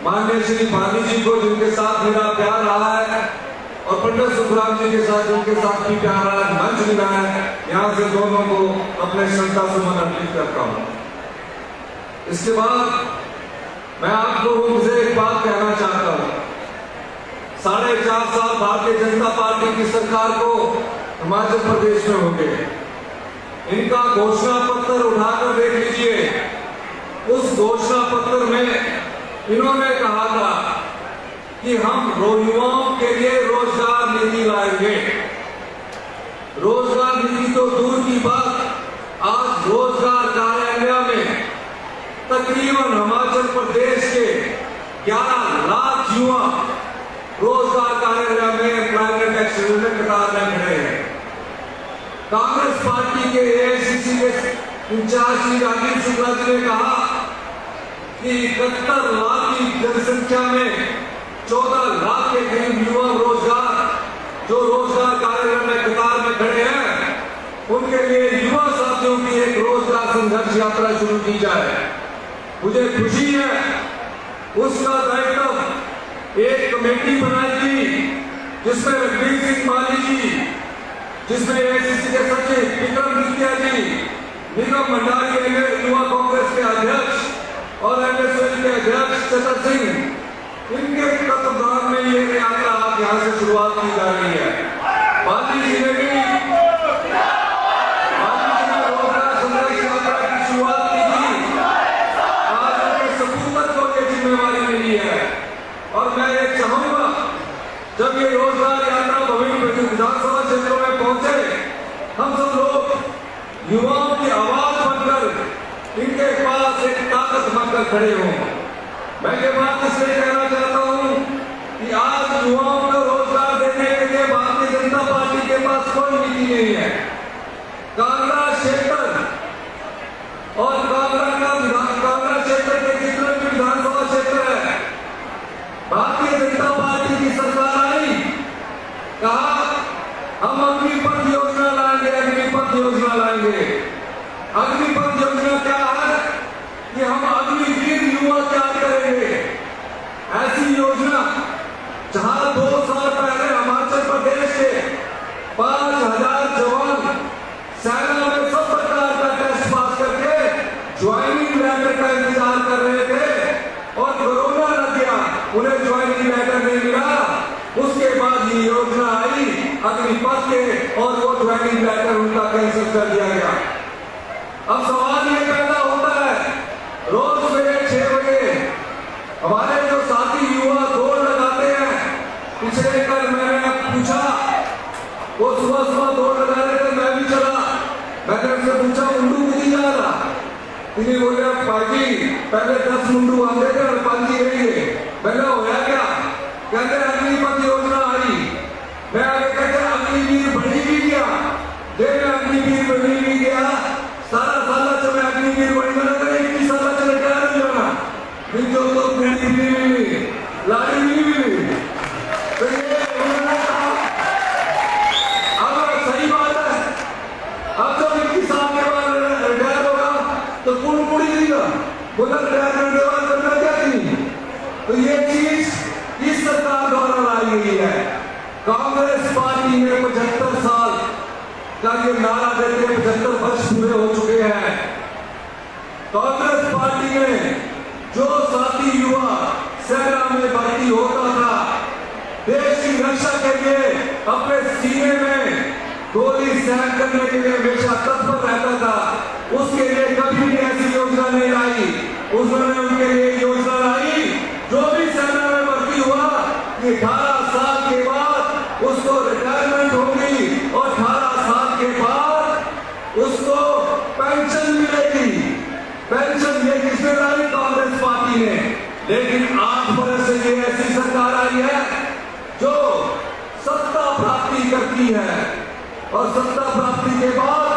माननीय श्री बाली जी को, जिनके साथ मेरा प्यार रहा है, और पंडित सुखराम जी के साथ जिनके साथ भी प्यार रहा है, मंच मिला है, यहाँ से दोनों को अपने श्रद्धा सुमन अर्पित करता हूँ। इसके बाद मैं आप लोगों से एक बात कहना चाहता हूँ। 4.5 साल भारतीय जनता पार्टी की सरकार को हिमाचल प्रदेश में हो गए। इनका घोषणा पत्र उठाकर देख लीजिए। उस घोषणा पत्र में इन्होंने कहा था कि हम युवाओं के लिए रोजगार नीति लाएंगे। रोजगार नीति तो दूर की बात, आज रोजगार कार्यालय में तकरीबन हिमाचल प्रदेश के 11 लाख युवा रोजगार कार्यालय में एम्प्लॉयमेंट एक्सचेंज में कतार में खड़े हैं। कांग्रेस पार्टी के AICC के इंचार्ज श्री राजीव शुक्ला जी ने कहा कि 71 लाख की जनसंख्या में 14 लाख के करीब युवा जो रोजगार कार्यालय में कतार में खड़े हैं, उनके लिए युवा साथियों की एक रोजगार संघर्ष यात्रा शुरू की जाए। मुझे खुशी है उसका दायित्व एक कमेटी बनाई गई जिसमें रणवीर सिंह बाली जी, जिसमें एआईसीसी के सचिव विक्रम नित्या जी, निगम भंडारी युवा कांग्रेस के अध्यक्ष और एमएसएल के अध्यक्ष चतर सिंह, इनके तत्वाधान में ये यात्रा आज यहाँ से शुरुआत की जा रही है। बाली जी ने भी रोजगार संघर्ष यात्रा की शुरुआत की थी। आज उनके सपूत को ये जिम्मेवारी मिली है और मैं ये चाहूंगा जब ये रोजगार यात्रा विभिन्न विधानसभा क्षेत्रों में पहुंचे, हम सब लोग युवाओं की आवाज बनकर इनके पास एक ताकत बनकर खड़े हों। मैं ये बात इसलिए कहना चाहता हूं कि आज युवाओं को रोजगार देने के लिए भारतीय जनता पार्टी के पास कोई नीति नहीं है। कांगड़ा क्षेत्र और कांगड़ा क्षेत्र के जितने भी विधानसभा क्षेत्र है, भारतीय जनता पार्टी की सरकार आई, कहा हम अग्निपथ योजना लाएंगे, अग्निपथ योजना लाएंगे। अग्निपथ योजना क्या है कि हम अग्निवीर युवा तैयार करेंगे। ऐसी योजना जहां 2 साल पहले हिमाचल प्रदेश के 5000 जवान सेना में सब प्रकार का टेस्ट पास करके ज्वाइनिंग लेटर का इंतजार कर रहे थे और कोरोना लग गया, उन्हें ज्वाइनिंग लेटर नहीं मिला। उसके बाद ये योजना आई अग्निपथ के और वो ज्वाइनिंग लेटर उनका कैंसिल कर दिया गया। अब सवाल ये पैदा होता है, रोज सुबह 6 बजे हमारे जो साथी युवा दौड़ लगाते हैं, पिछले कल मैंने पूछा, वो सुबह दौड़ लगा रहे थे, मैं भी चला। मैंने उनसे पूछा मुंडू कितनी जा रहा, इन्हें बोले पाजी पहले 10 मुंडू आते थे और 5 ही रहेंगे। मैंने होया क्या, कहते अग्निपथ योजना आई। मैं आगे कहते अग्निवीर बनी भी गया, देख अग्निवीर बनी भी गया। सारा साल चले अग्निवीर बनी बना करे 21 साल चले क्या नहीं जाना, फिर जो तो पूरी मिली लाड़ी नहीं मिली। तो ये उन्होंने कहा, अब सही बात है, अब जब 21 साल के बाद रिटायर होगा तो कौन पूरी देगा, बोला रिटायरमेंट के बाद करना क्या नहीं। तो ये चीज इस सरकार द्वारा लाई गई है। कांग्रेस पार्टी ने 75 साल का ये नारा देते 75 वर्ष पूरे हो चुके हैं। कांग्रेस पार्टी में जो साथी युवा सेना में भर्ती होता था, देश की रक्षा के लिए अपने सीने में गोली सहन करने के लिए हमेशा तत्पर रहता था, उसके लिए कभी भी ऐसी योजना नहीं लाई। उन्होंने उनके लिए योजना लाई, जो भी सेना में भर्ती हुआ कि 18 साल के बाद उसको रिटायरमेंट होगी और 18 साल के बाद उसको पेंशन मिलेगी। पेंशन ये किसने लाई, कांग्रेस पार्टी ने। लेकिन 8 बरस से ये ऐसी सरकार आई है जो सत्ता प्राप्ति करती है और सत्ता प्राप्ति के बाद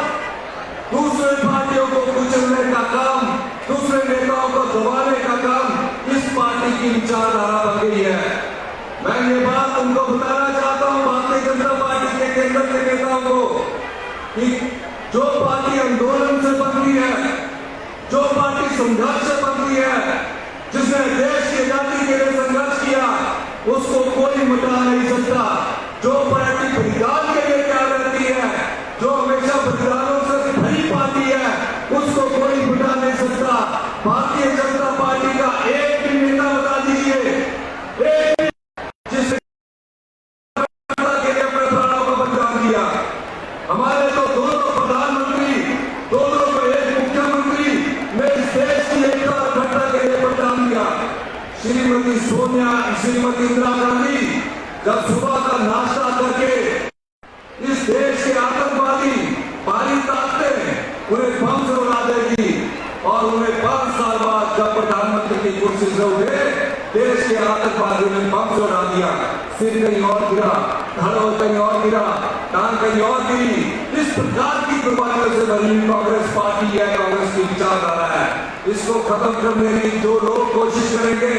दूसरे पार्टियों को कुचलने का काम, दूसरे नेताओं को दबाने का काम इस पार्टी की विचारधारा बन गई है। मैं ये बात उनको बताना चाहता हूं, भारतीय जनता पार्टी के केंद्र के नेताओं को, कि जो पार्टी आंदोलन से बनती है, जो पार्टी संघर्ष से बनती है, जिसने देश की आजादी के लिए संघर्ष किया, उसको कोई मिटा नहीं सकता। जो पार्टी बलिदान के लिए तैयार रहती है, जो हमेशा बलिदानों से भरी पार्टी है, उसको कोई मिटा नहीं सकता। भारतीय जनता पार्टी का एक भी नेता बता दीजिए जिसने के लिए अपने प्राणों का बलिदान किया। हमारे तो दोनों प्रधानमंत्री, दोनों को एक मुख्यमंत्री ने इस देश की एकता और अखंडता के लिए बलिदान दिया। श्रीमती सोनिया, श्रीमती इंदिरा गांधी जब सुबह का नाश्ता करके इस देश के आतंकवादी भारी ताकतें उन्हें बम से उड़ा देगी और उन्हें 5 साल बाद जब प्रधानमंत्री की कुर्सी से उठे, देश के आतंकवादियों ने बम से उड़ा दिया। सिर कहीं और गिरा, धड़ कहीं और गिरा, टांग कहीं और गिरी। इस प्रकार की कुर्बानियों से भरी कांग्रेस पार्टी है, कांग्रेस की विचारधारा है। इसको खत्म करने की जो लोग कोशिश करेंगे,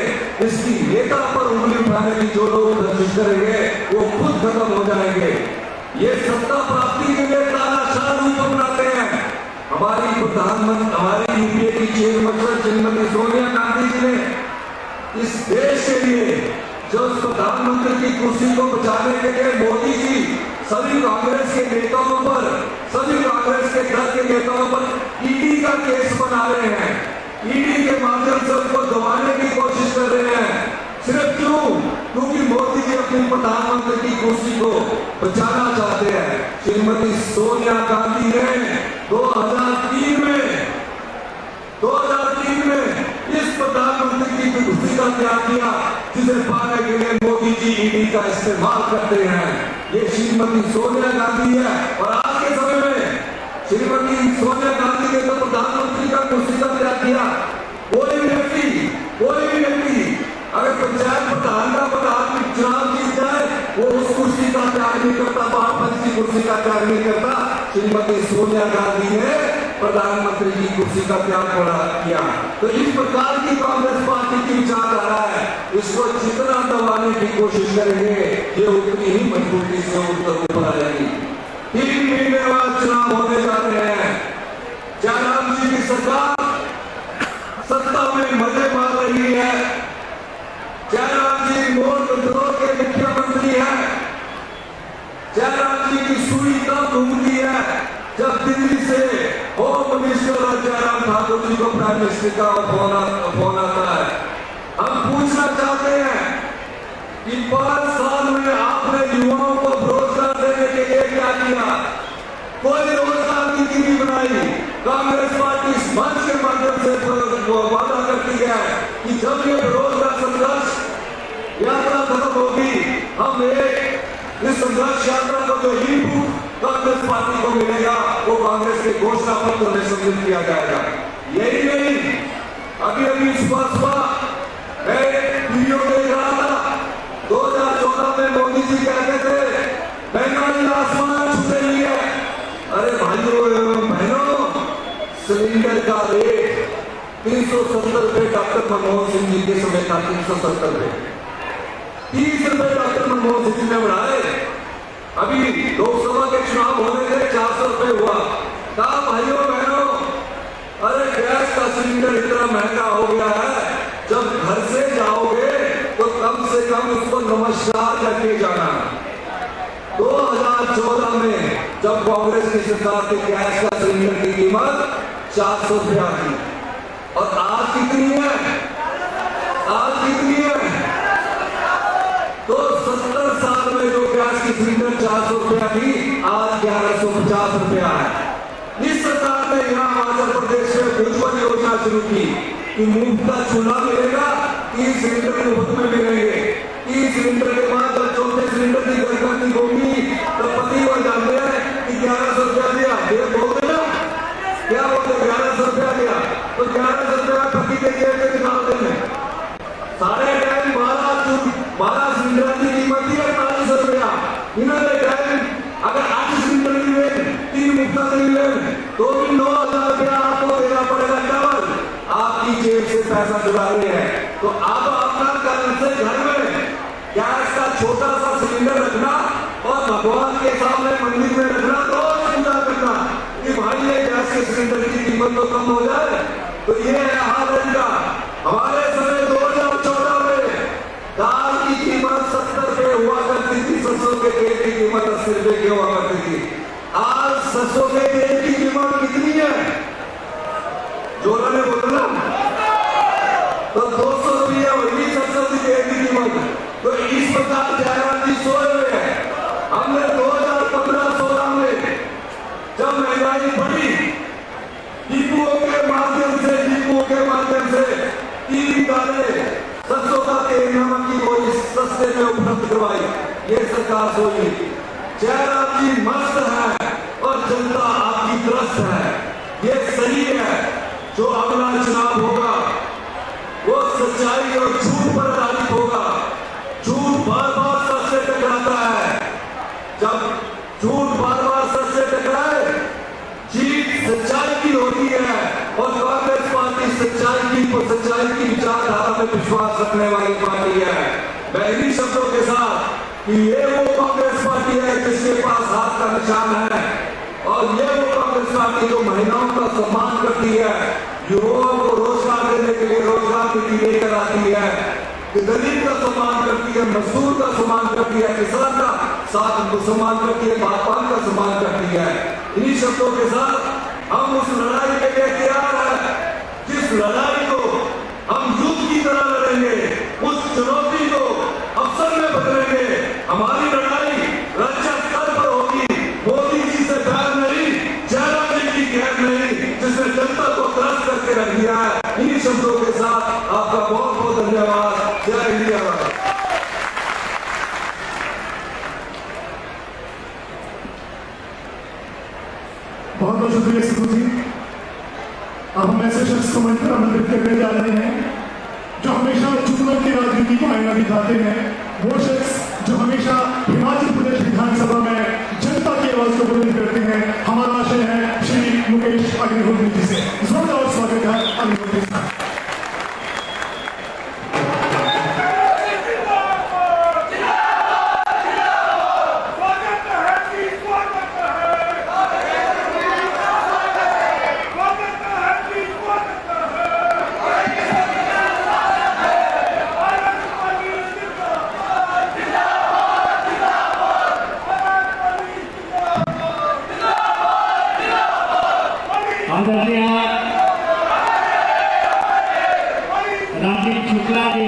इसकी नेता पर उंगली उठाने की जो लोग कोशिश करेंगे, वो खुद खत्म हो जाएंगे। ये सत्ता प्राप्ति के लिए तानाशाह रूप अपनाते हैं। हमारी प्रधानमंत्री, हमारी यूपीए की चेयरपर्सन श्रीमती सोनिया गांधी जी ने इस देश के लिए जो प्रधानमंत्री की कुर्सी को बचाने के लिए मोदी जी सभी कांग्रेस के नेताओं पर, सभी कांग्रेस के दल के नेताओं पर ईडी का केस बना रहे हैं, ईडी के माध्यम से उनको दबाने की कोशिश कर रहे हैं। सिर्फ क्यों? क्योंकि मोदी जी अपनी प्रधानमंत्री की कुर्सी को बचाना चाहते हैं। श्रीमती सोनिया गांधी ने 2003 में इस प्रधानमंत्री की कुर्सी का त्याग किया, जिसे पाने के लिए मोदी जी ईडी का इस्तेमाल करते हैं। ये श्रीमती सोनिया गांधी है। और आज के समय में श्रीमती सोनिया गांधी ने तो प्रधानमंत्री का कुर्सी का त्याग किया। कोई भी व्यक्ति अगर पंचायत प्रधान का प्रधान चुनाव जीत जाए, वो उस कुर्सी का त्याग नहीं करता, महापंच की कुर्सी का त्याग नहीं करता। श्रीमती सोनिया गांधी ने प्रधानमंत्री की कुर्सी का त्याग किया। तो इस प्रकार की कांग्रेस पार्टी की विचारधारा है, इसको जितना दबाने की कोशिश करेंगे, ये उतनी ही मजबूती से ऊपर आएगी। 3 महीने बाद चुनाव होने जा रहे हैं। जयराम जी की सरकार सत्ता में मजे मार रही है। जयराम जी नोट कंट्रोल के मुख्यमंत्री हैं। जयराम जी की सुई तब घूमती है जब दिल्ली से होम मिनिस्टर और जयराम ठाकुर जी को प्राइम मिनिस्टर का फोन आता है। हम पूछना चाहते हैं कि 5 साल में आपने युवाओं को रोजगार देने के लिए क्या किया? कोई रोजगार नीति नहीं बनाई। कांग्रेस पार्टी इस मंच के माध्यम से वादा करती है कि जब ये रोजगार संघर्ष यात्रा खत्म होगी, हम इस संघर्ष यात्रा को जो इनपुट कांग्रेस पार्टी को मिलेगा, वो कांग्रेस के घोषणा पत्र में सम्मिलित किया जाएगा। यही नहीं, अभी सुबह मैं वीडियो देख रहा था। 2014 में मोदी जी कहते थे महंगाई आसमान छू रही है। अरे भाइयों बहनों, सिलेंडर का रेट 370 रुपए डॉक्टर मनमोहन सिंह जी के समय था। 370 रुपए, 30 रुपए डॉक्टर मनमोहन सिंह ने बढ़ाए। अभी लोकसभा के चुनाव होने थे, 400 रुपए हुआ। कहा भाइयों बहनों, अरे गैस का सिलेंडर इतना महंगा हो गया है, जब घर से जाओगे तो कम से कम उसको नमस्कार करके जाना। 2014 में जब कांग्रेस की सरकार थी, गैस का सिलेंडर की कीमत 400 रुपया थी। और आज कितनी है? आज कितनी है? तो 70 साल में जो गैस की सिलेंडर 400 रुपया थी, आज 1150 रुपया है। इस सरकार ने यहाँ हिमाचल प्रदेश में उज्ज्वल योजना शुरू की कि मुफ्त का चूल्हा मिलेगा, 30 सिलेंडर मुफ्त में मिलेंगे। 30 सिलेंडर के बाद जब 4थे सिलेंडर की गर्भवती होगी तो पति वो जानते हैं कि 1100 रुपया दिया, ये बोलते ना, क्या बोलते? 1100 रुपया दिया, तो 1100 रुपया पति के जेब में निकाल देंगे। सारे टाइम 12 सिलेंडर की कीमत थी 48 रुपया। इन्होंने टाइम अगर 8 सिलेंडर मिले, 3 मुफ्त मिले, तो भी 9000 रुपया आपको देना पड़ेगा डबल। आपकी जेब से पैसा चुरा रहे हैं। तो आप अपना कर्म से घर में गैस का छोटा सा सिलेंडर रखना और भगवान के सामने मंदिर में रखना, रोज पूजा करना कि भाई ये गैस के सिलेंडर की कीमत तो कम हो जाए। तो ये है हाल इनका। हमारे समय 2014 में दाल की कीमत 70 रुपए हुआ करती थी, सरसों के तेल की कीमत 80 रुपए की हुआ करती थी। आज सरसों के तेल की कीमत कितनी है? जोरा ने बोला तो 200 रुपया वही सरसों की तेल की कीमत। तो इस प्रकार जयराम जी सोए हुए हैं। हमने 2015-16 में जब महंगाई बढ़ी, डिपुओं के माध्यम से 3 निकाले, सरसों का तेल, नमक की गोली सस्ते में उपलब्ध करवाई। ये सरकार सोई। जयराम जी मस्त है और जनता आपकी त्रस्त है। ये सही है। जो अगला चुनाव होगा वो सच्चाई और झूठ पर आधारित होगा। झूठ बार बार सच से टकराता है। जब झूठ बार बार सच से टकराए, जीत सच्चाई की होती है। और कांग्रेस पार्टी सच्चाई की विचारधारा में विश्वास रखने वाली पार्टी है। मैं इन्हीं शब्दों के साथ कि ये वो कांग्रेस पार्टी है जिसके पास हाथ का निशान है, और ये वो कांग्रेस पार्टी जो महिलाओं का सम्मान करती है, युवाओं को रोजगार देने के लिए रोजगार नीति लेकर आती है, कि दलित का सम्मान करती है, मजदूर का सम्मान करती है, किसान का साथ सम्मान करती है, बागबान का सम्मान करती है। इन्हीं शब्दों के साथ हम उस लड़ाई के लिए तैयार हैं, जिस लड़ाई को हम युद्ध की तरह लड़ेंगे, उस चुनौती को अवसर में बदलेंगे। हमारी लड़ाई राज्य स्तर पर होगी, मोदी जी से बैर नहीं, जयराम जी की गैर नहीं, जिसने जनता को त्रस्त करके रख दिया है। इन्हीं शब्दों के साथ आपका बहुत बहुत धन्यवाद। जय हिंद जय भारत। बहुत बहुत शुक्रिया सिद्धू जी। अब हम ऐसे शख्स को मंच पर आमंत्रित करने जा रहे हैं जो हमेशा चुनाव की राजनीति को आईना दिखाते हैं। वो शख्स जो हमेशा हिमाचल प्रदेश विधानसभा में जनता की आवाज को बुलंद करते हैं। हमारा आशय है श्री मुकेश अग्निहोत्री जी से जोरदार स्वागत है। अग्निहोत्री साहब। आदरणीय राजीव शुक्ला जी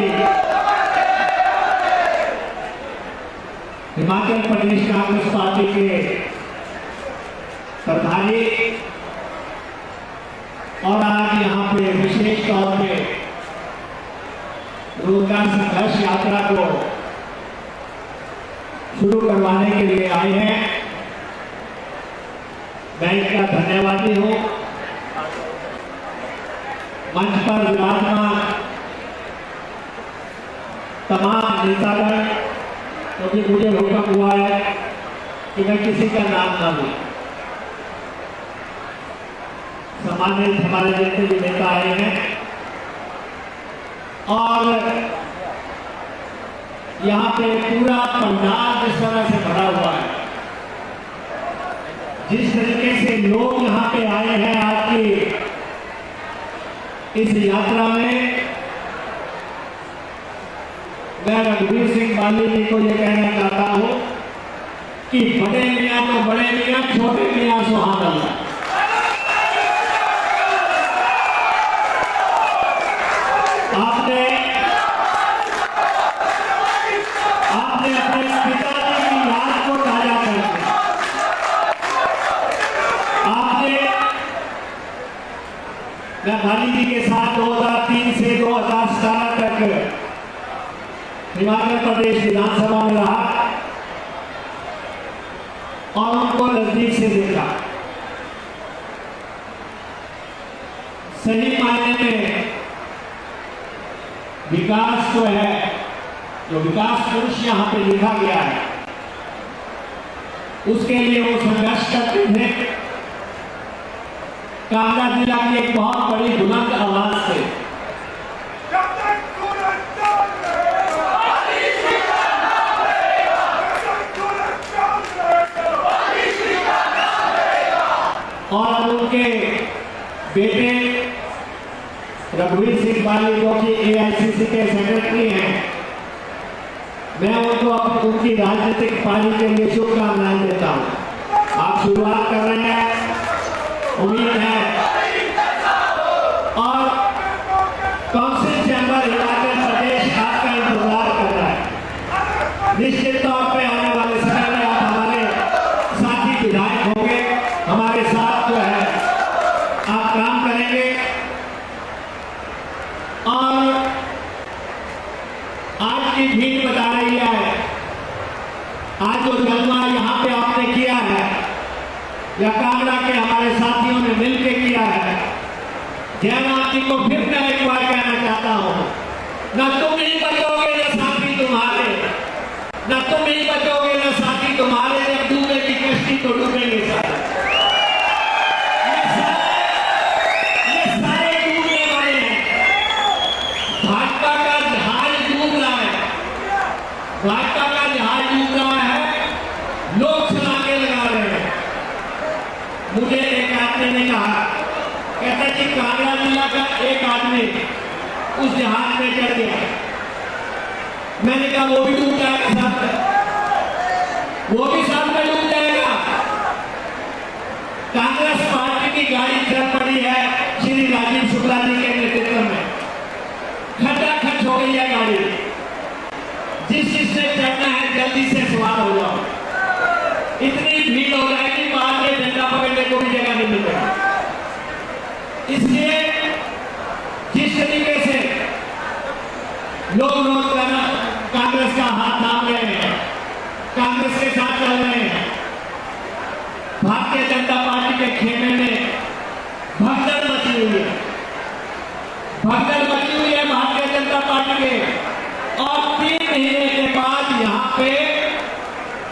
हिमाचल प्रदेश कांग्रेस पार्टी के प्रभारी और आज यहाँ पे विशेष तौर पे रोजगार संघर्ष यात्रा को शुरू करवाने के लिए आए हैं। मैं इसका धन्यवादी हूँ। मंच पर विराजमान तमाम नेतागण, क्योंकि मुझे हुक्म हुआ है कि मैं किसी का नाम ना लूं। सम्मानित हमारे जितने भी नेता आए हैं और यहाँ पे पूरा पंडाल जिस तरह से भरा हुआ है, जिस तरीके से लोग यहाँ पे आए हैं आपकी इस यात्रा में, मैं रघुवीर सिंह बाली जी को ये कहना चाहता हूं कि बड़े मियाँ तो बड़े मियाँ, छोटे मियाँ सुहाग अल्लाह। आपने अपने पिताजी की याद को ताजा करके मैं बाली जी के साथ 2003 से 2017 तक हिमाचल प्रदेश विधानसभा में रहा और उनको नजदीक से देखा। सही मायने में विकास जो है, जो विकास पुरुष यहाँ पे लिखा गया है, उसके लिए वो संघर्ष करते थे। कांगड़ा जिला की एक बहुत बड़ी बुलंद आवाज से और उनके बेटे रघुवीर सिंह बाली जो कि AICC के सेक्रेटरी हैं, मैं उनको उनकी राजनीतिक पार्टी के लिए शुभकामनाएं देता हूं। आप शुरुआत कर रहे हैं, उम्मीद है और काउंसिल चैम्बर हिमाचल प्रदेश आपका इंतजार कर रहा है। निश्चित तौर पे आने वाले समय में आप हमारे साथी विधायक होंगे, हमारे साथ जो है आप काम करेंगे और आज की भीड़ बता रही है, आज जो जलवा यहाँ पे आपने किया है या कांगड़ा के हमारे साथियों ने मिलकर किया है, जयराम जी को फिर मैं एक बार कहना चाहता हूं, न तुम ही बचोगे न साथी तुम्हारे, न तुम ही बचोगे न साथी तुम्हारे, जब डूबे की कश्ती तो डूबेंगे सारे। ये सारे डूबने वाले हैं। भाजपा का जहाज डूब रहा है, भाजपा का जहाज डूब रहा है, लोग छलांगे लगा रहे हैं। मुझे एक आदमी ने कहा, कहता कि कांगड़ा जिला का एक आदमी उस जहाज में चढ़ गया मैंने कहा वो भी डूब जाएगा साथ में, वो भी साथ में डूब जाएगा। कांग्रेस पार्टी की गाड़ी चल पड़ी है श्री राजीव शुक्ला जी के नेतृत्व में, खचाखच हो गई है गाड़ी। जिससे चढ़ना है जल्दी से सवार हो जाओ, इतनी भीड़ हो जाएगी बाद में झंडा पकड़ने को भी जगह नहीं मिलेगी। इसलिए जिस तरीके से लोग रोज कांग्रेस का हाथ थाम रहे हैं, कांग्रेस के साथ चल रहे हैं, भारतीय जनता पार्टी के खेमे में भगदड़ मची हुई है, भगदड़ मची हुई है भारतीय जनता पार्टी के। और 3 महीने के बाद यहाँ पे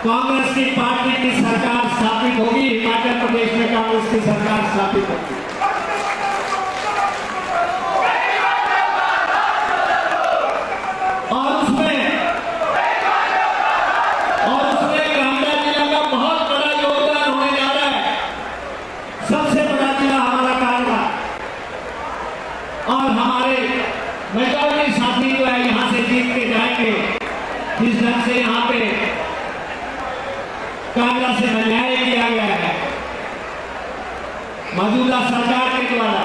कांग्रेस की पार्टी की सरकार स्थापित होगी, हिमाचल प्रदेश में कांग्रेस की सरकार स्थापित होगी। और उसमें कांगड़ा जिला का बहुत बड़ा योगदान होने जा रहा है। सबसे बड़ा जिला हमारा कांगड़ा, और हमारे मेजॉरिटी साथी जो है यहाँ से जीत के जाएंगे। जिस ढंग से यहाँ पे कांगड़ा से अन्याय किया गया है मौजूदा सरकार के द्वारा,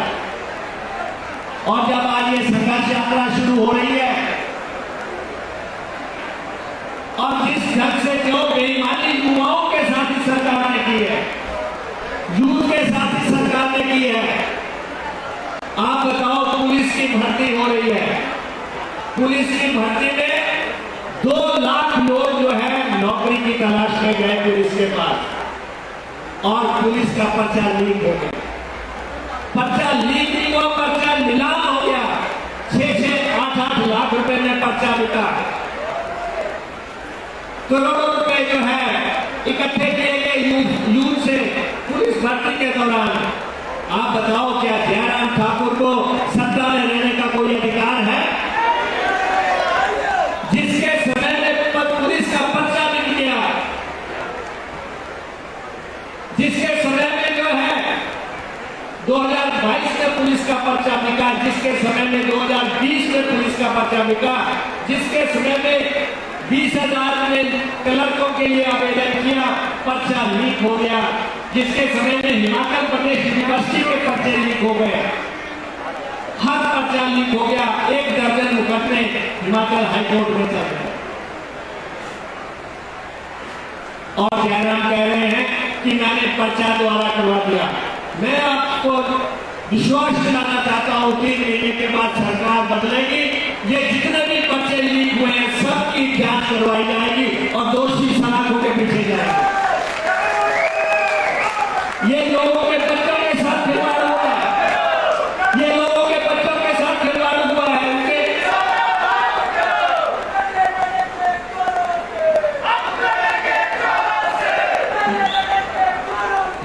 और जब आज ये संघर्ष यात्रा शुरू हो रही है, और जिस ढंग से जो बेईमानी युवाओं के साथ ही सरकार ने की है, यूथ के साथ ही सरकार ने की है। आप बताओ, पुलिस की भर्ती हो रही है, पुलिस की भर्ती में 2 लाख लोग जो है नौकरी की तलाश में गए पुलिस के पास, और पुलिस का पर्चा लीक हो गया। पर्चा लीक नहीं हुआ, पर्चा नीलाम हो गया। 6-6, 8-8 लाख रुपए में पर्चा बिका। करोड़ों रुपए जो है इकट्ठे किए गए यूथ से पुलिस भर्ती के दौरान। आप बताओ, क्या जयराम ठाकुर को सत्ता में रहने का कोई अधिकार है? जिसके समय में पुलिस का पर्चा बिक गया, जिसके समय में जो है 2022 में पुलिस का पर्चा बिका, जिसके समय में 2020 में पुलिस का पर्चा बिका, जिसके समय में 20,000 में क्लर्कों के लिए आवेदन किया, पर्चा लीक हो गया, जिसके समय में हिमाचल प्रदेश यूनिवर्सिटी के पर्चे लीक हो गए, हर पर्चा लीक हो गया। 1 दर्जन मुकदमे हिमाचल हाईकोर्ट में चल रहे हैं। और जयराम कह रहे हैं कि मैंने पर्चा द्वारा करवा दिया। मैं आपको विश्वास दिलाना चाहता हूं, 3 महीने के बाद सरकार बदलेगी, ये जितने भी पर्चे लीक हुए हैं सबकी जांच करवाई जाएगी और दोषी सलाखों के पीछे जाएंगे। ये लोगों के बच्चों के साथ खिलवाड़ हुआ है, ये लोगों के बच्चों के साथ खिलवाड़ हुआ है।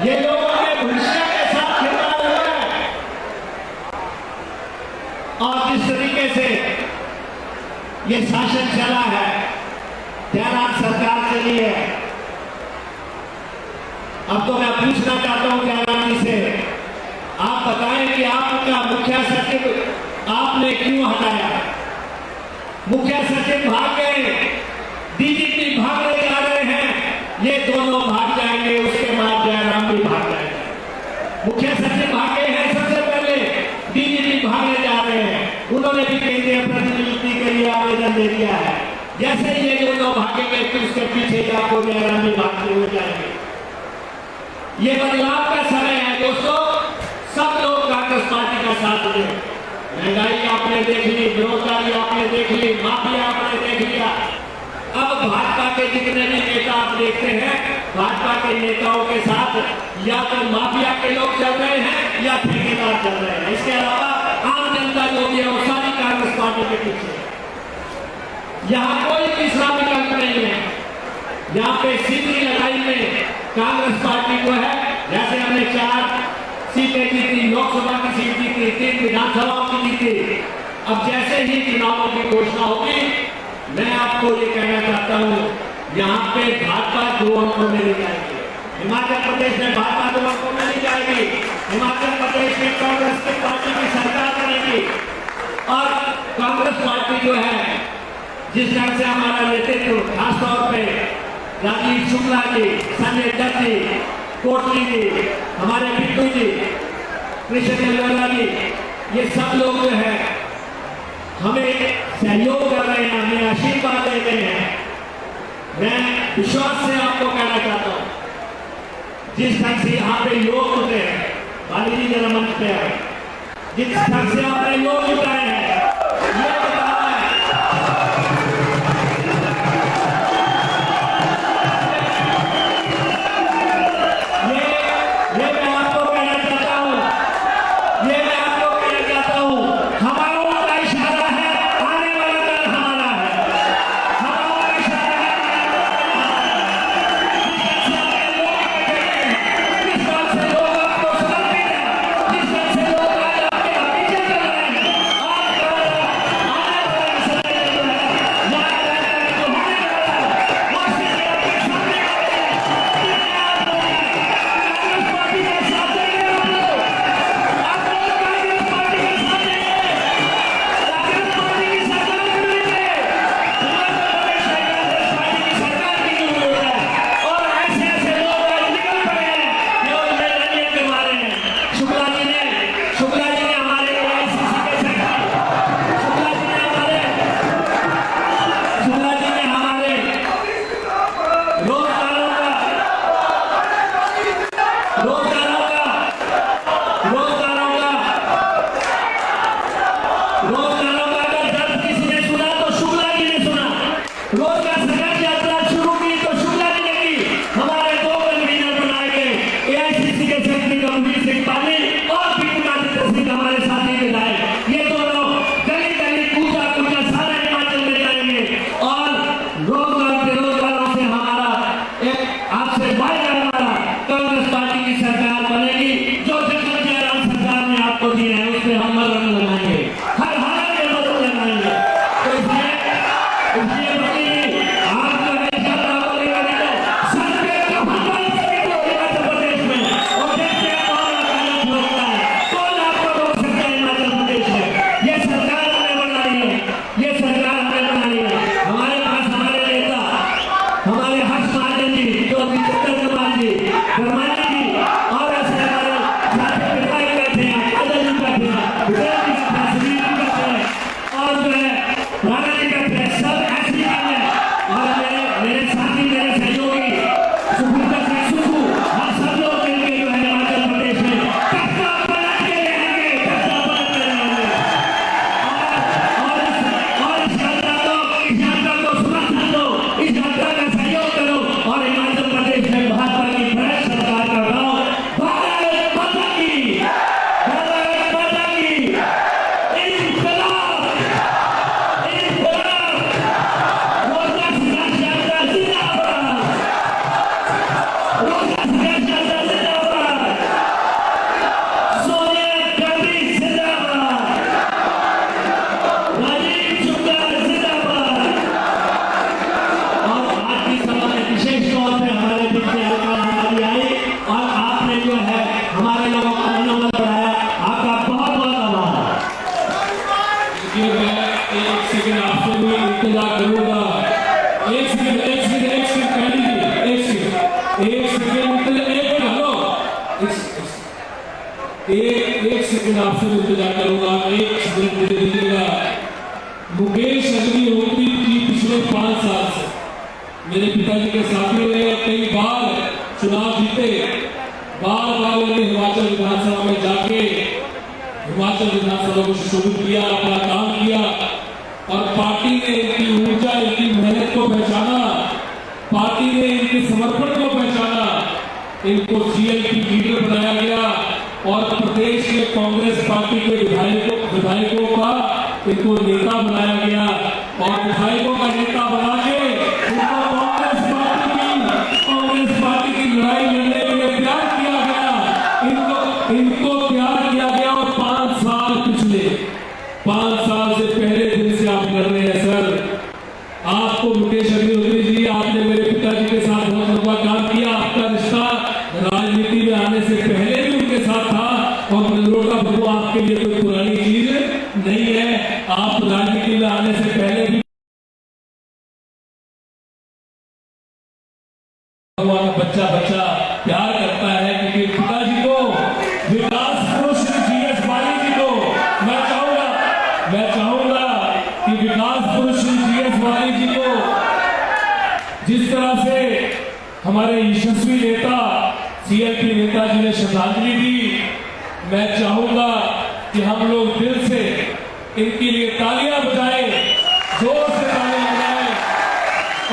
ये लोगों के भविष्य के साथ खिलवाड़ हुआ है। और जिस तरीके से ये शासन चला है, जयराम सरकार चली है। अब तो मैं पूछना चाहता हूं जयराम जी से, आप बताएं कि आपका मुख्य सचिव आपने क्यों हटाया? मुख्य सचिव भाग गए, डीजीपी भागने जा रहे हैं, ये दोनों भाग जाएंगे, उसके बाद जयराम भी भाग जाएंगे। मुख्य सचिव भागे हैं सबसे पहले, डीजीपी भागने जा रहे हैं, उन्होंने भी केंद्रीय प्रतिनियुक्ति के लिए आवेदन दे दिया है। जैसे ये दोनों भागेंगे तो उसके पीछे आपको जयराम भी भागते हुए जाएंगे। ये बदलाव का समय है दोस्तों, सब लोग कांग्रेस पार्टी का साथ दें। महंगाई आपने देख ली, बेरोजगारी आपने देख ली, माफिया आपने देख लिया। अब भाजपा के जितने भी नेता आप देखते हैं, भाजपा के नेताओं के साथ या तो माफिया के लोग चल रहे हैं या ठेकेदार चल रहे हैं। इसके अलावा आम जनता जो भी है वो सारी कांग्रेस पार्टी के पीछे। यहाँ कोई तीसरा विकल्प नहीं है। यहाँ पे सीधी लड़ाई में कांग्रेस पार्टी को है, जैसे हमने 4 सीटें जीती, लोकसभा की सीट जीती, 3 विधानसभाओं की जीती। अब जैसे ही चुनावों की घोषणा होगी, मैं आपको ये कहना चाहता हूँ, यहाँ पे भाजपा 2 अंकों में नहीं जाएगी। हिमाचल प्रदेश में भाजपा 2 अंकों में नहीं जाएगी। हिमाचल प्रदेश में कांग्रेस की पार्टी की सरकार बनेगी और कांग्रेस पार्टी जो है जिस ढंग से हमारा नेतृत्व खासतौर पे राजीव शुक्ला जी, संजय दत्त जी, कोटली जी, हमारे बिट्टू जी, कृष्ण लोला जी, ये सब लोग जो है हमें सहयोग कर रहे हैं, हमें आशीर्वाद दे रहे हैं। मैं विश्वास से आपको कहना चाहता हूँ, जिस ढंग से यहाँ पे लोग उठे हैं, बाली जी जरा मंच पे आए, जिस ढंग से आपने लोग उठाए हैं, ये बता रहा है ये मैं आपको कहना चाहता हूँ, हमारा उनका इशारा है, आने वाला कल हमारा है, हमारा इशारा है। जिस तरह से लोग आपको समर्पित हैं, जिस तरह से लोग आज आपके पीछे चल रहे हैं, आज आने वाला समय जो है, यहाँ रहकर जो होने वाला है, वो सीधे आपके सामने आ रहे हैं। कांग्रेस पार्टी का साथ देंगे आप लोग कांग्रेस पार्टी के साथ देंगे, कांग्रेस पार्टी की सरकार बनाएंगे, कांग्रेस पार्टी की सरकार की जरूरत है। और ऐसे ऐसे लोग आज निकल पड़े हैं जो रणनीति के मारे हैं। शुक्ला जी ने हमारे AICC के सेक्रेटरी, शुक्ला जी ने हमारे रोजगारों का अगर दर्द किसी ने सुना तो शुक्ला जी ने सुना। रोजगार संघर्ष यात्रा शुरू की तो शुक्ला जी ने की। हमारे दो कन्वीनर बनाए गए, AICC के सेक्रेटरी गंभीर सिंह पानी और पीपीआर सिंह हमारे साथी विधायक, ये दोनों गली गली कूचा कूचा सारा हिमाचल में जाएंगे और रोजगार बेरोजगारों से हमारा एक आपसे वायदा है, हमारा कांग्रेस पार्टी की सरकार बनेगी। जो जगह जयराम सरकार ने आपको दिया है उससे हम मरन लगाएंगे, हर हालत में मरन लगाएंगे। तो इसलिए आप जो है यात्रा को लेकर निकलो, सर पे कफन बांध के निकलो हिमाचल प्रदेश में और देखते हैं कौन आपका रोकता है, कौन आपको रोक सकता है हिमाचल प्रदेश में। ये सरकार हमें बनानी है, ये सरकार हमें बनानी है। हमारे पास हमारे नेता, हमारे हर्ष महाजन जी, जो जितेंद्र कुमार जी, धर्मानी जी और ऐसे हमारे साथी विधायक बैठे हैं, अजय जी बैठे हैं, विजय जी बैठे हैं, सुनील जी बैठे हैं और जो है राणा जी बैठे हैं, सब ऐसी टीम है। और मेरे साथी, मेरे सहयोगी सुखविंदर सिंह सुखू, हम सब लोग मिलकर जो है हिमाचल प्रदेश में कस्बा पलट के रहेंगे, कस्बा पलट के रहेंगे। और इस यात्रा को समर्थन दो, इस यात्रा का सहयोग करो और हिमाचल प्रदेश में भाजपा की फ्रेश सरकार का गाँव भारत माता की, भारत माता की इंकलाब, इंकलाब, रोजगार संघर्ष यात्रा जिंदाबाद, रोजगार संघर्ष यात्रा जिंदाबाद, सोनिया गांधी जिंदाबाद, राजीव शुक्ला जिंदाबाद। और आज की सभा में विशेष तौर पे हमारे बीच में हमारी आई और आपने जो है हमारे लोगों का मनोबल बढ़ाया, आपका बहुत बहुत आभार। देखिए, मैं एक सेकंड आपसे भी इंतजार करूंगा। एक सेकंड कह लीजिए, एक सेकंड एक सेकंड आपसे भी इंतजार करूंगा, एक सेकंड दे दीजिएगा। मुकेश अग्निहोत्री जी पिछले 5 साल से मेरे पिताजी के साथी रहे, कई बार चुनाव जीते, बार उन्होंने हिमाचल विधानसभा में जाके हिमाचल विधानसभा को सुशोभित किया, अपना काम किया और पार्टी ने इनकी ऊर्जा, इनकी मेहनत को पहचाना, पार्टी ने इनके समर्पण को पहचाना, इनको CLP लीडर बनाया गया और प्रदेश के कांग्रेस पार्टी के विधायकों का इनको नेता बनाया गया और विधायकों का नेता बना के इनको कांग्रेस पार्टी की लड़ाई लड़ने के लिए तैयार किया गया, इनको तैयार किया गया। और 5 साल से पहले दिन से आप कर रहे हैं सर। आपको मुकेश अग्निहोत्री जी, आपने मेरे पिताजी के साथ बहुत लंबा काम किया, आपका रिश्ता राजनीति में आने से पहले भी उनके साथ था और मनोरंजन प्रभु आपके लिए कोई पुरानी चीज नहीं है। आप राजनीति में आने से पहले भी हमारे यशस्वी नेता CLP नेताजी ने श्रद्धांजलि दी। मैं चाहूंगा कि हम लोग दिल से इनके लिए तालियां बजाएं, जोर से तालियां बजाएं,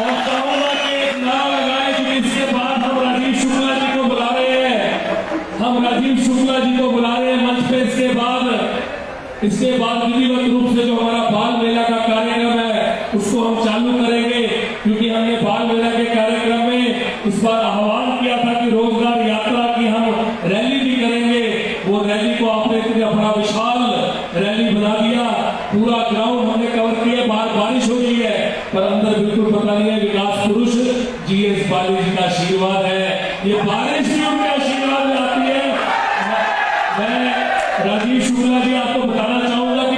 और चाहूंगा कि एक नारा लगाएं कि इसके बाद हम राजीव शुक्ला जी को बुला रहे हैं, हम राजीव शुक्ला जी को बुला रहे हैं मंच पे। इसके बाद विधिवत रूप से जो हमारा बाल मेला का कार्यक्रम है उसको हम चालू करेंगे, क्योंकि हमने बाल मेला के कार्यक्रम में इस बार आह्वान किया था कि रोजगार यात्रा की हम रैली भी करेंगे। वो रैली को आपने इतने अपना विशाल रैली बना दिया, पूरा ग्राउंड हमने कवर किया। बाहर बारिश हो रही है पर अंदर बिल्कुल पता नहीं है। विकास पुरुष GS बाली जी का आशीर्वाद है, ये बारिश भी उनके आशीर्वाद में आती है। मैं राजीव शुक्ला जी आपको बताना चाहूंगा कि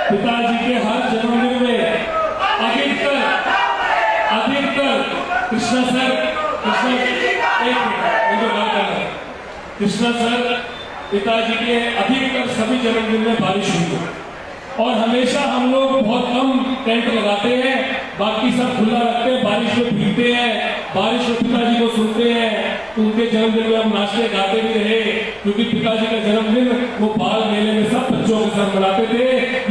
पिताजी के हर जन्मदिन में अधिकतर कृष्णा सर पिताजी के अधिकतर सभी जन्मदिन में बारिश हुई और हमेशा हम लोग बहुत कम टेंट लगाते हैं, बाकी सब खुला रखते हैं, बारिश में भीगते हैं, बारिश में पिताजी को सुनते हैं। उनके जन्मदिन में हम नाचते गाते भी रहे, क्योंकि पिताजी का जन्मदिन वो बाल मेले में सब बच्चों के साथ मनाते थे।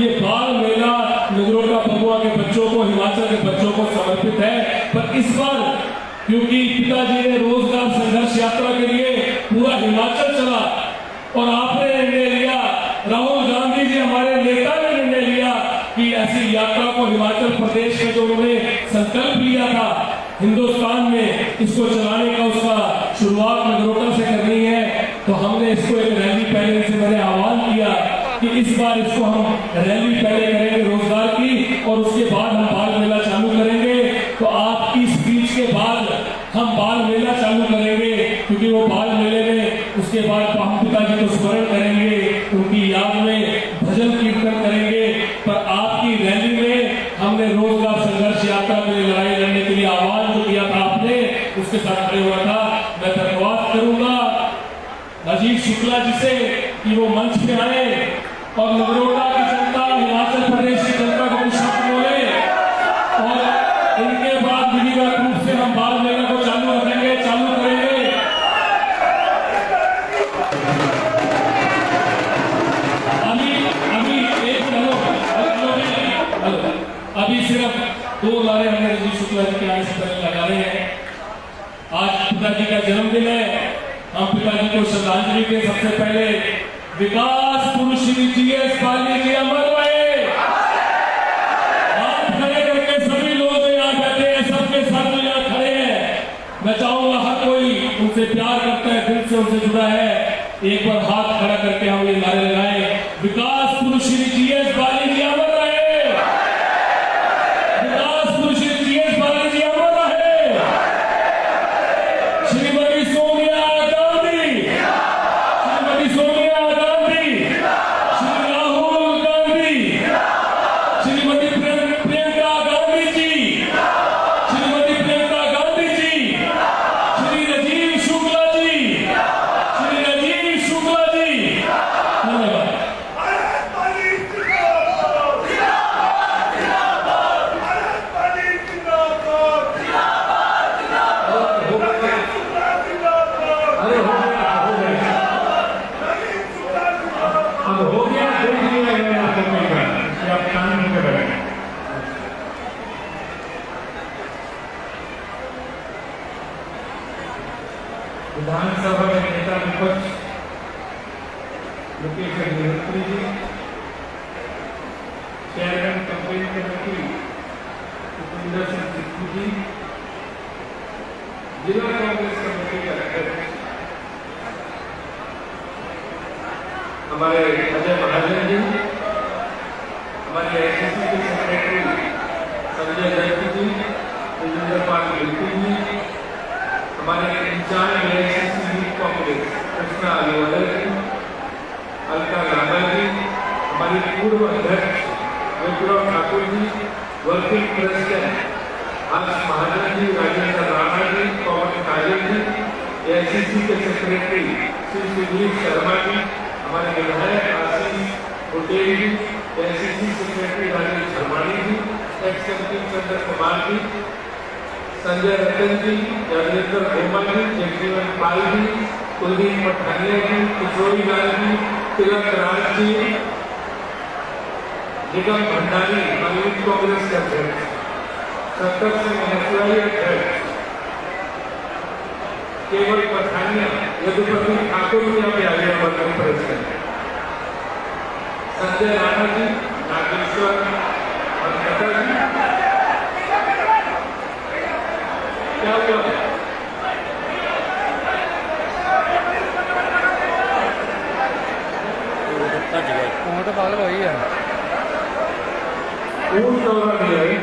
ये बाल मेला नगरोटा भगवा के बच्चों को, हिमाचल के बच्चों को समर्पित है। पर इस बार क्योंकि पिताजी ने रोजगार संघर्ष यात्रा के लिए पूरा हिमाचल चला और आपने निर्णय लिया, राहुल गांधी जी हमारे नेता ने निर्णय लिया कि ऐसी यात्रा को हिमाचल प्रदेश में जो उन्होंने संकल्प लिया था हिंदुस्तान में इसको चलाने का, उसका शुरुआत नगरोटा से करनी है। तो हमने इसको एक रैली पहले से मैंने आह्वान किया कि इस बार इसको हम रैली पहले करेंगे रोजगार की और उसके बाद हम बाल मेला चालू करेंगे। तो आपकी स्पीच के बाद हम बाल मेला चालू करेंगे, क्योंकि वो बाल मेले में उसके बाद हम पिताजी को स्मरण करेंगे, उनकी याद में भजन कीर्तन करेंगे। पर आपकी रैली में हमने रोजगार संघर्ष यात्रा के लिए लड़ाई लड़ने के लिए आह्वान जो किया था आपने, उसके साथ खड़े हुआ था। मैं धन्यवाद करूंगा राजीव शुक्ला जी से कि वो मंच पे आए और नगरोटा की जनता, हिमाचल प्रदेश की जनता को कुछ शब्द बोले और इनके बाद विधिवत रूप से हम बाल मेला को चालू रखेंगे, चालू करेंगे। अभी सिर्फ 2 नारे हमने राजीव शुक्ला जी के आने से पहले लगा रहे हैं। आज पिताजी का जन्मदिन है, हम पिताजी को श्रद्धांजलि के सबसे पहले विकास पुरुष श्री GS बाली जी अमर रहे। हाथ खड़े करके सभी लोग जो यहाँ बैठे हैं, सबके साथ जो यहाँ खड़े हैं, मैं चाहूंगा हर कोई उनसे प्यार करता है, दिल से उनसे जुड़ा है, एक बार हाथ खड़ा करके हम ये नारे लगाए, विकास पुरुष श्री GS बाली जी अमर रहे, विकास पुरुष श्री GS बाली जी अमर रहे, श्रीमती सोनिया गांधी, श्रीमती सोनिया गांधी, श्री राहुल गांधी, श्रीमती प्रियंका गांधी जी, श्रीमती प्रियंका गांधी जी, श्री राजीव शुक्ला जी, श्री राजीव शुक्ला जी। धन्यवाद। विधानसभा के नेता विपक्ष Mukesh Agnihotri ji, chairman campaign committee Upendra Singh Sidhu ji, जिला कांग्रेस कमेटी के अध्यक्ष हमारे अजय महाजन जी, हमारे ACC के सेक्रेटरी संजय जैन जी, तेजिंदर पाल गिलती जी, हमारे incharge ACC youth Congress Krishna Aliwala ji, Alka Lala ji, हमारी पूर्व अध्यक्ष Vikram Thakur ji, working president Harsh Mahajan ji, Rajendra Rana ji, Pawan Kajal ji, ACC के सेक्रेटरी श्री सुधीर शर्मा जी, हमारे विधायक Ashish Patel ji, ACC secretary Rajesh Sharmani ji, ex Chandra Kumar ji, Sanjay Ratan ji, Jagdishwar Bhomal ji, Jagjivan Pal जी, कुलदीप पठानिया जी, किशोरी लाल जी, तिलक राज जी, निगम भंडारी यूथ कांग्रेस के अध्यक्ष, शंकर सिंह महेश्वरी अध्यक्ष, केवल पठानिया, यदुपति ठाकुर जी अभी आगे वर्किंग प्रेसिडेंट, संजय राणा जी, नागेश्वर और कटर जी। क्या हुआ? वो तो पागल हो ही है। ऊट दौरा दिया है।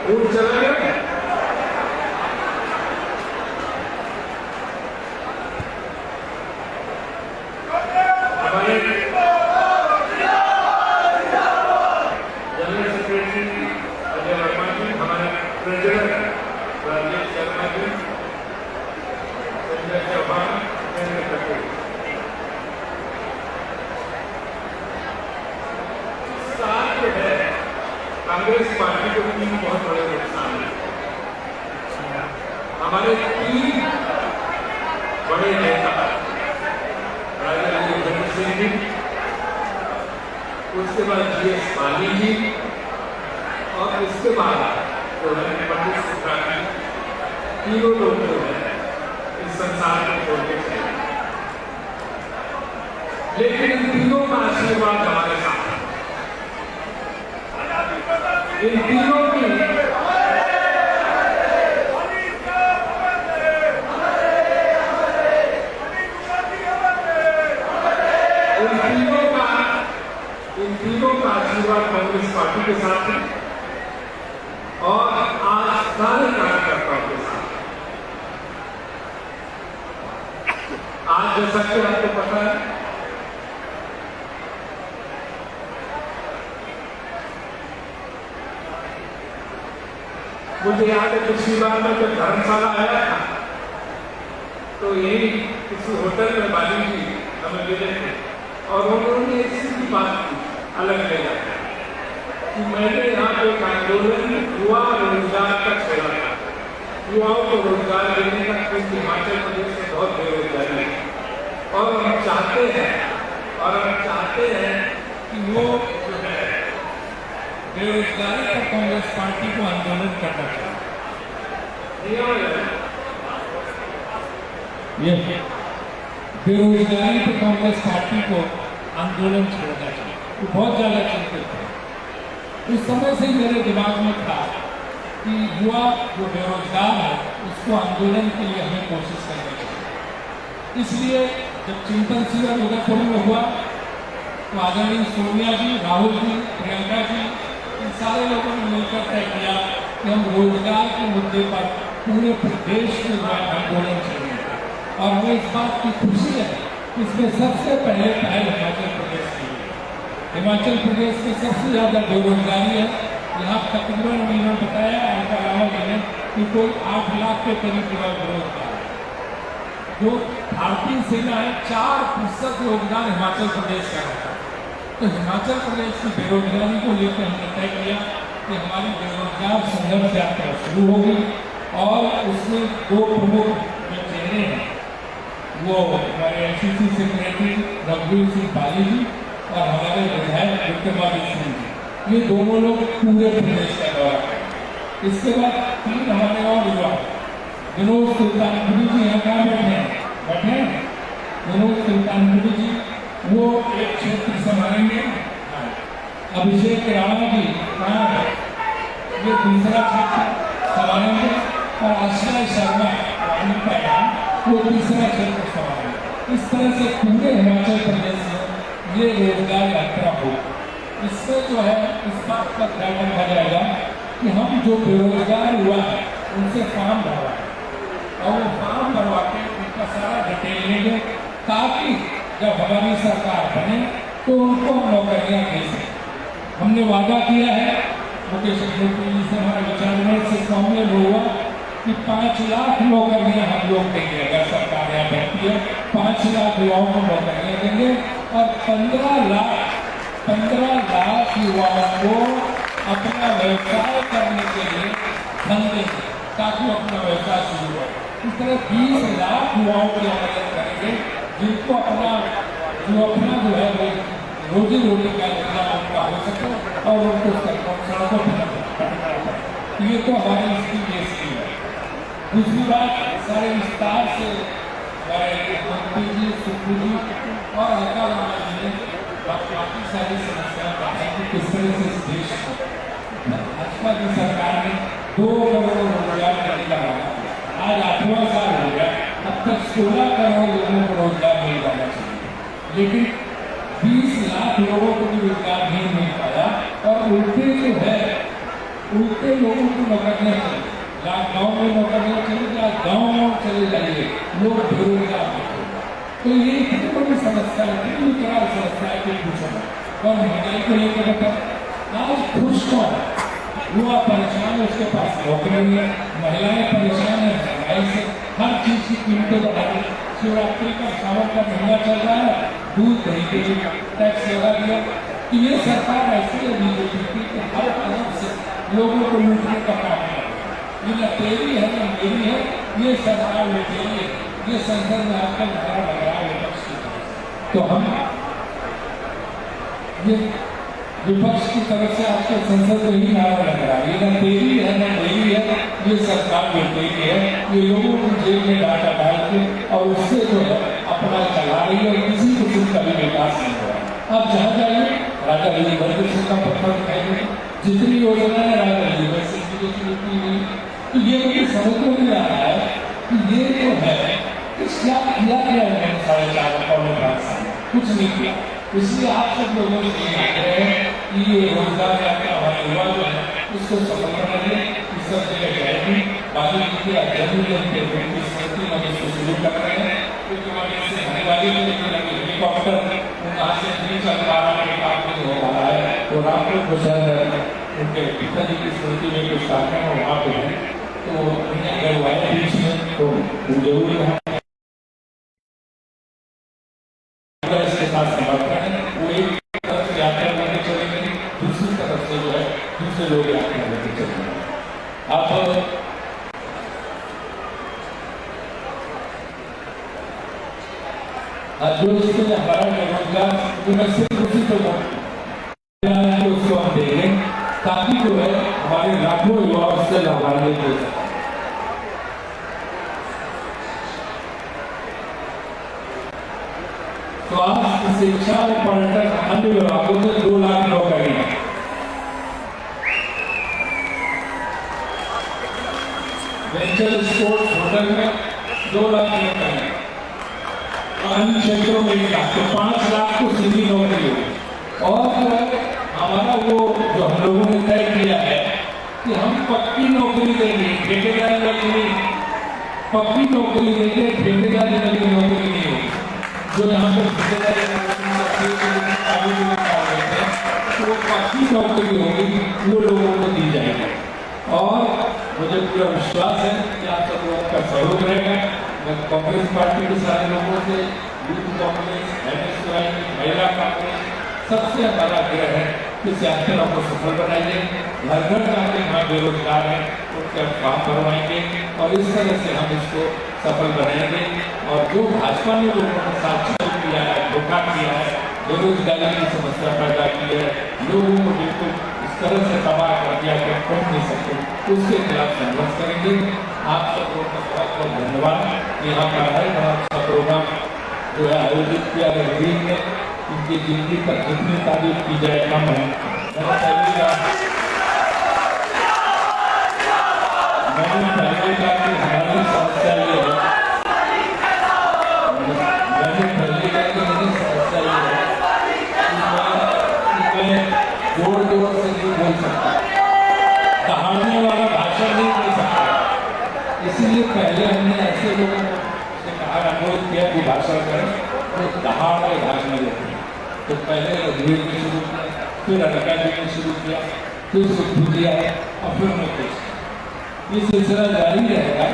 ऊट चला गया। हमारे जनरल सेक्रेटरी अजय वर्मा जी, हमारे प्रेसिडेंट राजेश शर्मा जी, संजय चौहान, केंद्र सचिव, साथ जो है कांग्रेस पार्टी को तीन बहुत बड़े नुकसान है। हमारे तीन बड़े नेता राजा योगेंद्र सिंह जी, उसके बाद GS पाली जी और उसके बाद जो है पंडित सुखराम जी, तीनों लोग जो है इस संसार को छोड़ के चले। लेकिन इन तीनों का आशीर्वाद हमारे साथ है। इन तीनों की इन तीनों का आशीर्वाद कांग्रेस पार्टी के साथ है और आज सारे कार्यकर्ताओं के साथ। आज जैसा कि आपको पता है, मुझे याद है पिछली बार में जब धर्मशाला आया था तो यही किसी होटल में बाली जी हमें मिले थे और उन्होंने एक सीधी बात की, अलग ले जाता कि मैंने यहाँ पे एक आंदोलन युवा रोजगार का छेड़ा था, युवाओं को रोजगार देने का, क्योंकि हिमाचल प्रदेश में बहुत बेरोजगारी है और हम चाहते हैं कि वो जो है बेरोजगारी पर कांग्रेस पार्टी को आंदोलन करना चाहिए। ये बेरोजगारी पर कांग्रेस पार्टी को आंदोलन छोड़ना चाहिए। वो बहुत ज़्यादा चिंतित थे। उस समय से ही मेरे दिमाग में था कि युवा जो बेरोजगार है उसको आंदोलन के लिए हमें कोशिश करनी चाहिए। इसलिए जब चिंतन शिविर उदयपुर में हुआ तो आदरणीय सोनिया जी, राहुल जी, प्रियंका जी, इन सारे लोगों ने मिलकर तय किया कि हम रोजगार के मुद्दे पर पूरे प्रदेश में आंदोलन चलेंगे और हमें इस बात की खुशी है कि इसमें सबसे पहले हिमाचल प्रदेश की है। हिमाचल प्रदेश में सबसे ज़्यादा बेरोजगारी है। यहाँ तकरीबन उन्होंने बताया इनका अलावा मैंने कि कोई 8 लाख के करीब युवा बेरोजगार है। जो भारतीय सेना है 4% योगदान हिमाचल प्रदेश का रहता है। तो हिमाचल प्रदेश की बेरोजगारी को लेकर हमने तय किया कि हमारी बेरोजगार संघर्ष यात्रा शुरू होगी और उसमें 2 प्रमुख जो चेहरे हैं वो हमारे NCC सेक्रेटरी रघुवीर सिंह पाली जी और हमारे विधायक विक्रमादित्य सिंह जी, ये दोनों लोग पूरे प्रदेश का दौरा करेंगे। इसके बाद 3 हमारे और युवा, विनोद सुल्तानपुरी जी यहाँ कहाँ बैठे हैं विनोद सुल्तानपुरी जी, वो एक क्षेत्र संभालेंगे। अभिषेक राणा जी कहाँ है, ये दूसरा क्षेत्र संभालेंगे और आश्रय शर्मा वो तीसरा क्षेत्र संभालेंगे। इस तरह से पूरे हिमाचल प्रदेश में ये रोजगार यात्रा हो। इससे जो है इस बात का ख्याल रखा जाएगा कि हम जो बेरोजगार हुआ है उनसे फॉर्म भरवाएं और वो फॉर्म भरवा के उनका सारा डिटेल लेंगे ताकि जब हमारी सरकार बने तो उनको हम नौकरियां दे सकते। हमने वादा किया है मुकेश अग्निहोत्री जी से, हमारे विचार विमर्श से फाइनल हुआ कि 5 लाख नौकरियां हम लोग देंगे। अगर सरकार यहाँ बैठती है 5 लाख युवाओं को नौकरियां देंगे और 15 लाख युवाओं को अपना व्यवसाय करने के लिए धन देंगे ताकि वो अपना व्यवसाय शुरू हो। इस तरह 20 लाख युवाओं की मदद करेंगे जिनको अपना जो है वो रोजी रोटी का इंतजाम उनका हो सके और उनको सड़कों पर। ये तो हमारी स्कीम है। दूसरी बात, सारे विस्तार से हमारे मंत्री जी, सुप्रू जी और हल्का रामा जी ने काफी सारी समस्याएं बताई कि किस तरह से इस देश को भाजपा की सरकार ने 2 करोड़ रोजगार देने का वादा किया। आज 8वां साल हो गया, अब तक 16 करोड़ लोगों को रोजगार मिल जाना चाहिए, लेकिन 20 लाख लोगों को भी रोजगार नहीं मिल पाया। और उल्टे लोगों को नौकरियां चाहिए। गाँव में नौकरियां चाहिए, गाँव चले जाइए, लोग बेरोजगार होते। तो ये इतनी बड़ी समस्या है, इतनी विकराल समस्या है कि पूछो। और महंगाई को लेकर बता, आज खुश कौन? युवा परेशान है, उसके पास नौकरी नहीं है। महिलाएं परेशान है महंगाई से, हर चीज की कीमतें बढ़ा दी। शिवरात्रि का सावन का महीना चल रहा है, दूध दही के लिए टैक्स लगा दिया। तो ये सरकार ऐसी है बीजेपी की कि हर तरफ से लोगों को लूटने का काम है। ये न तेरी है न मेरी है, ये सरकार लुटेरी है। ये संसद में आपका नारा लग रहा है विपक्ष की तरफ। तो हम ये विपक्ष की तरफ से आपके संसद में ही नारा लग रहा है, ये न तेरी है न मेरी है, ये सरकार लुटेरी है। ये लोगों को जेल में डाटा डाल के और उससे जो है अपना चला रही है, और किसी किस्म का भी विकास नहीं हो रहा। आप जहाँ जाइए राजा रविंद्र का पत्थर दिखाई देंगे, जितनी योजनाएं राजा रविंद्र सिंह की होती हुई। तो ये मुझे समझ में नहीं आ रहा है कि ये जो है क्या किया गया है 4.5 साल कुछ नहीं किया। इसलिए आप सब लोगों से ये आग्रह है कि ये रोजगार यात्रा हमारे युवा जो है उसको सफल बनाइए। इस सब जगह जाएगी, बाकी की जन्मदिन के दिन की स्मृति हम इसको शुरू कर रहे हैं, क्योंकि हमारे इससे आने वाली हेलीकॉप्टर वहाँ से नहीं चल पा रहा है, काम नहीं हो रहा है। तो रामपुर को शायद उनके पिताजी की स्मृति में कुछ कार्यक्रम वहाँ पे है, तो अगर वो आए बीच में तो जरूर इसके साथ समर्थन है। वो एक तरफ से यात्रा करके चलेंगे, दूसरी तरफ से जो है दूसरे लोग यात्रा करके चलेंगे। अब जो इसमें हमारा रोजगार जो मैं सिर्फ उसी को उसको हम देंगे ताकि जो है हमारे लाखों युवा उससे लाभान्वित हो सके। स्वास्थ्य, शिक्षा और पर्यटन अन्य विभागों से 2 लाख नौकरियां। वेंचर स्पोर्ट्स होटल में 2 लाख नौकरियां, अन्य क्षेत्रों में 1 लाख, तो 5 लाख को सीधी नौकरी होगी। और जो है हमारा वो जो हम लोगों ने तय किया है कि हम पक्की नौकरी देंगे, ठेकेदारी वाली नहीं, पक्की नौकरी देंगे, ठेकेदारी वाली नौकरी नहीं होगी। जो यहाँ पर ठेकेदारी तो वो पक्की नौकरी होगी, वो लोगों को दी जाएगी। और मुझे पूरा विश्वास है कि आप सब लोगों का सहयोग रहेगा। मैं कांग्रेस पार्टी के सारे लोगों से, यूथ कांग्रेस, MSY, महिला कांग्रेस, सबसे हमारा आग्रह है कि इस यात्रा को सफल बनाइए। घर घर जाके यहाँ बेरोजगार हैं उनके काम करवाएंगे और इस तरह से हम इसको सफल बनाएंगे। और जो भाजपा ने लोगों के साथ छल किया है, धोखा किया है, बेरोजगारी की समस्या पैदा की है, लोगों को बिल्कुल इस तरह से तबाह कर दिया कि पढ़ नहीं सकते, उसके खिलाफ संघर्ष करेंगे। आप सब लोगों का बहुत बहुत धन्यवाद। यहाँ का है बड़ा अच्छा प्रोग्राम जो है आयोजित किया गया है, इनकी जिंदगी पर जितनी तारीफ की जाए कम है। मैंने पहले कहा कि हमारी समस्या ये है, जोर जोर से नहीं बोल सकता, दहाड़ने वाला भाषण नहीं दे सकता। इसीलिए पहले हमने ऐसे लोगों से कहा, अनुरोध किया कि भाषण करें तो दहाड़ के भाषण देते हैं। तो पहले रघुवीर ने शुरू किया, फिर अनका जी ने शुरू किया, फिर सुखू किया और फिर मुकेश। ये सिलसिला जारी रहेगा।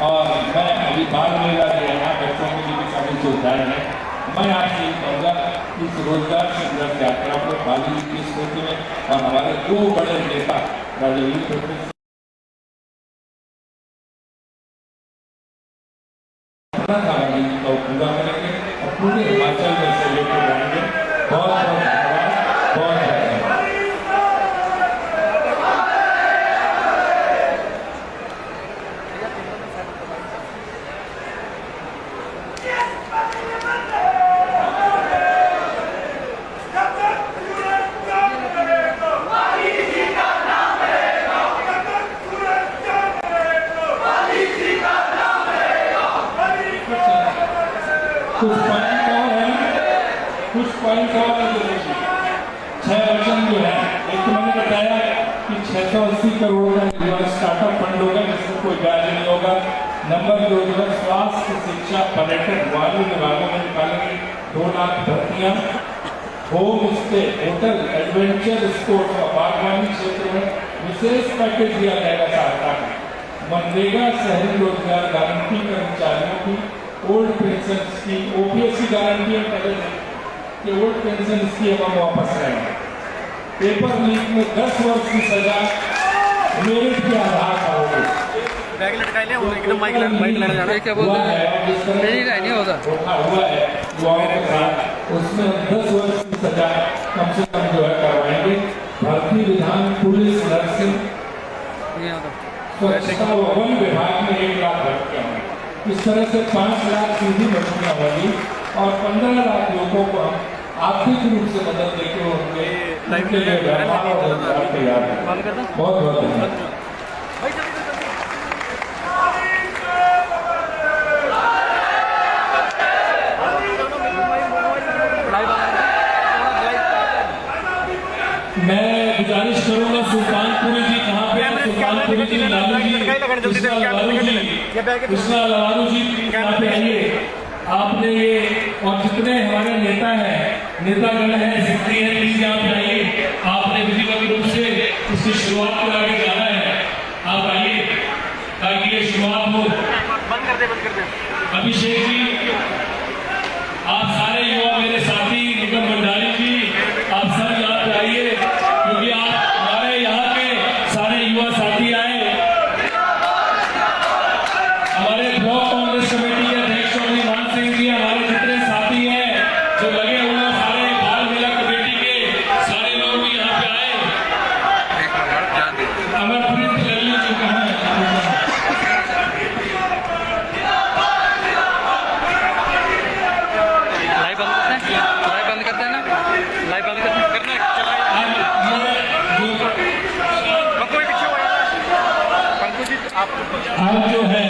और मैं अभी बाल मेला के यहाँ बच्चों के लिए भी काफ़ी सुविधाएँ हैं। मैं आपसे ये कहूँगा इस रोजगार संघर्ष यात्रा को बाली की स्मृति में और हमारे दो बड़े नेता राजवीर पटेल को पूरा करेंगे और पूरे हिमाचल में इसे लेकर जाएंगे। बहुत बहुत धन्यवाद, बहुत धन्यवाद। कुछ पॉइंट और है जो 6 वचन जो है, एक तो मैंने बताया कि 680 करोड़ का स्टार्टअप फंड होगा जिसमें कोई ब्याज नहीं होगा। नंबर 2 जो है स्वास्थ्य, शिक्षा, पर्यटन वाले विभागों में निकालेंगे 2 लाख भर्तियाँ। Home stay, hotel, adventure sports और बागवानी क्षेत्र में विशेष पैकेज दिया जाएगा सहायता का। मनरेगा शहरी रोजगार गारंटी कर्मचारियों की ओल्ड पेंशन स्कीम, ओपीएस की गारंटी है पहले कि ओल्ड पेंशन स्कीम हम वापस लाएंगे। पेपर लीक में 10 वर्ष की सजा मेरिट के आधार पर होगी। बैग लटका लिया वो एकदम माइक लगा जाना है। क्या बोलते हैं नहीं होगा हुआ है युवाओं के साथ, उसमें 10 वर्ष की सजा कम से कम जो है करवाएंगे। भर्ती विधान, पुलिस, नर्सिंग, स्वच्छता व वन विभाग में 1 लाख भर्तियाँ होंगी। इस तरह से 5 लाख सीधी भर्तियाँ होंगी और 15 लाख लोगों को हम आर्थिक रूप से मदद देते होंगे। उनके लिए व्यापार और रोजगार तैयार है। बहुत बहुत धन्यवाद। मैं गुजारिश करूंगा सुल्तानपुरी जी कहाँ पे हैं? सुल्तानपुरी जी, लालू जी, कृष्णा लालू जी यहाँ पे आइए। आपने ये और जितने हमारे नेता हैं, नेतागण हैं, सक्रिय हैं, प्लीज यहाँ पे आइए। आपने विधिवत रूप से इसकी शुरुआत को आगे जाना है। आप आइए ताकि ये शुरुआत हो। बंद कर दे। अभिषेक जी, आप सारे युवा मेरे साथी, निगम भंडारी जी, आप सब यहाँ पे आइए क्योंकि आप हमारे यहाँ के सारे युवा साथी आए। हमारे ब्लॉक कांग्रेस कमेटी के अध्यक्ष चौधरी मान सिंह जी, हमारे जितने साथी हैं जो लगे हुए हैं, सारे बाल मेला कमेटी के सारे लोग भी यहाँ पे आए। अमरप्रीत लल्लू जी कहाँ हैं? लाइव बंद करते हैं ना, लाइव बंद करना कोई पीछे हुआ आज जो है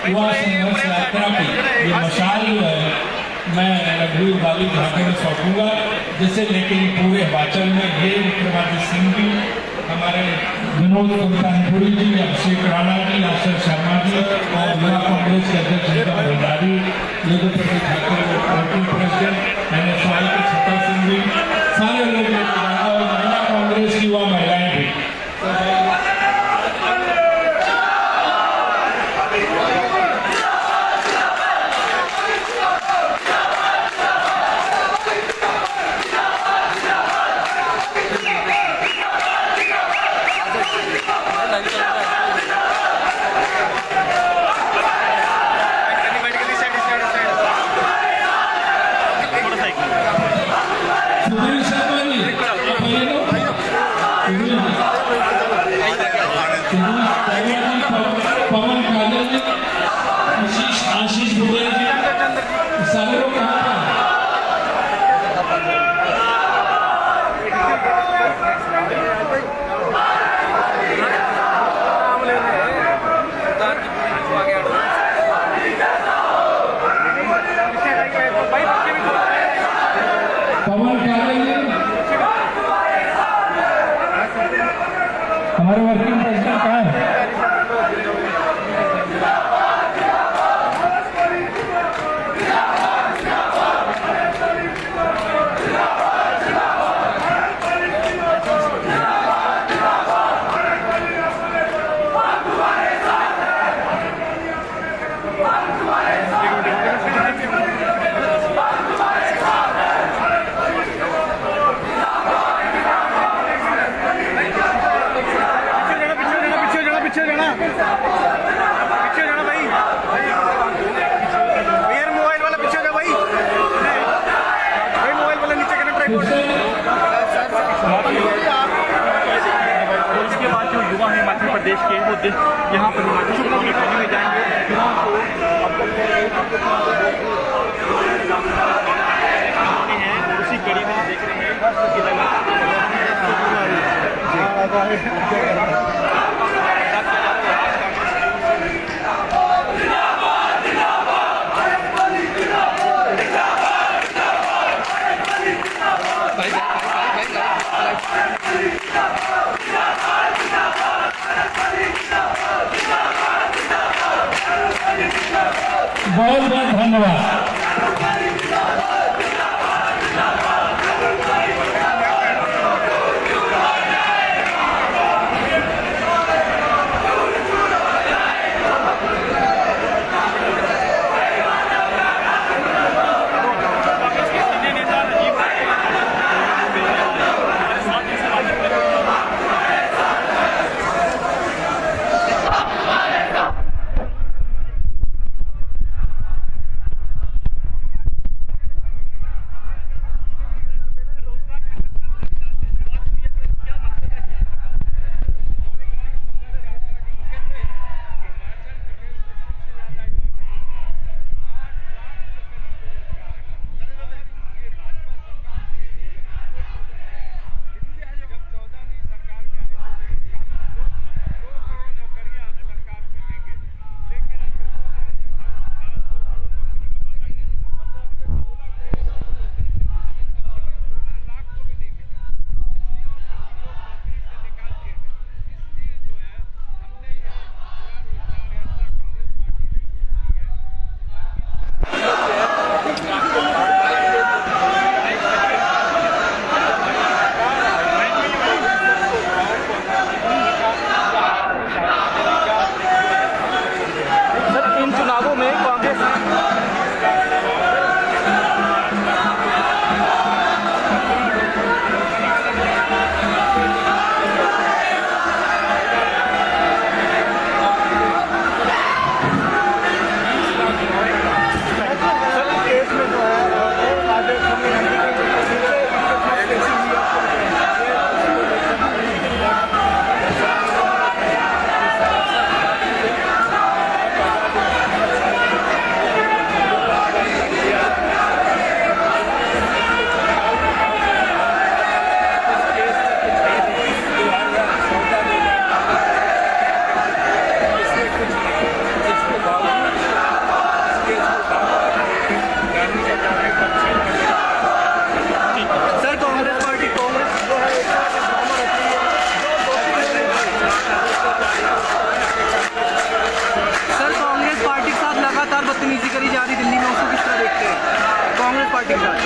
युवा संघर्ष यात्रा की ये मशाल जो है मैं रघुवीर बाली घाटे में सौंपूंगा, जिसे लेकिन पूरे हिमाचल में ये विक्रमादित्य सिंह जी, हमारे विनोद सुल्तानपुरी जी, अभिषेक राणा जी, आशर शर्मा जी और युवा कांग्रेस के अध्यक्ष Nigam Bhandari, Yadupati Thakur party president NSY के छतर सिंह जी, सारे लोग और महिला कांग्रेस की युवा महिलाएं भी। पवन काजल जी, आशीष भुगल जी, सारे लोग कहाँ पर हैं? पवन काजल जी, हमारे वर्किंग प्रेसिडेंट कहाँ है? पीछे जाना भाई, यार मोबाइल वाला पीछे जा भाई, मोबाइल वाला नीचे करना ट्राइपॉड। इसके बाद जो युवा है हिमाचल प्रदेश के वो यहाँ पर हिमाचल चुनाव में जाएंगे, युवाओं को हैं उसी कड़ी में देख रहे हैं बहुत बहुत धन्यवाद। बदतमीजी करी जा रही दिल्ली में, उसको किस तरह देखते हैं कांग्रेस पार्टी के साथ?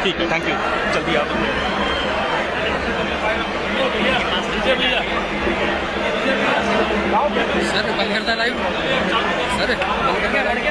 ठीक है, थैंक यू, जल्दी आओ। सर बंद करता लाइव, सर बंद करता लाइव।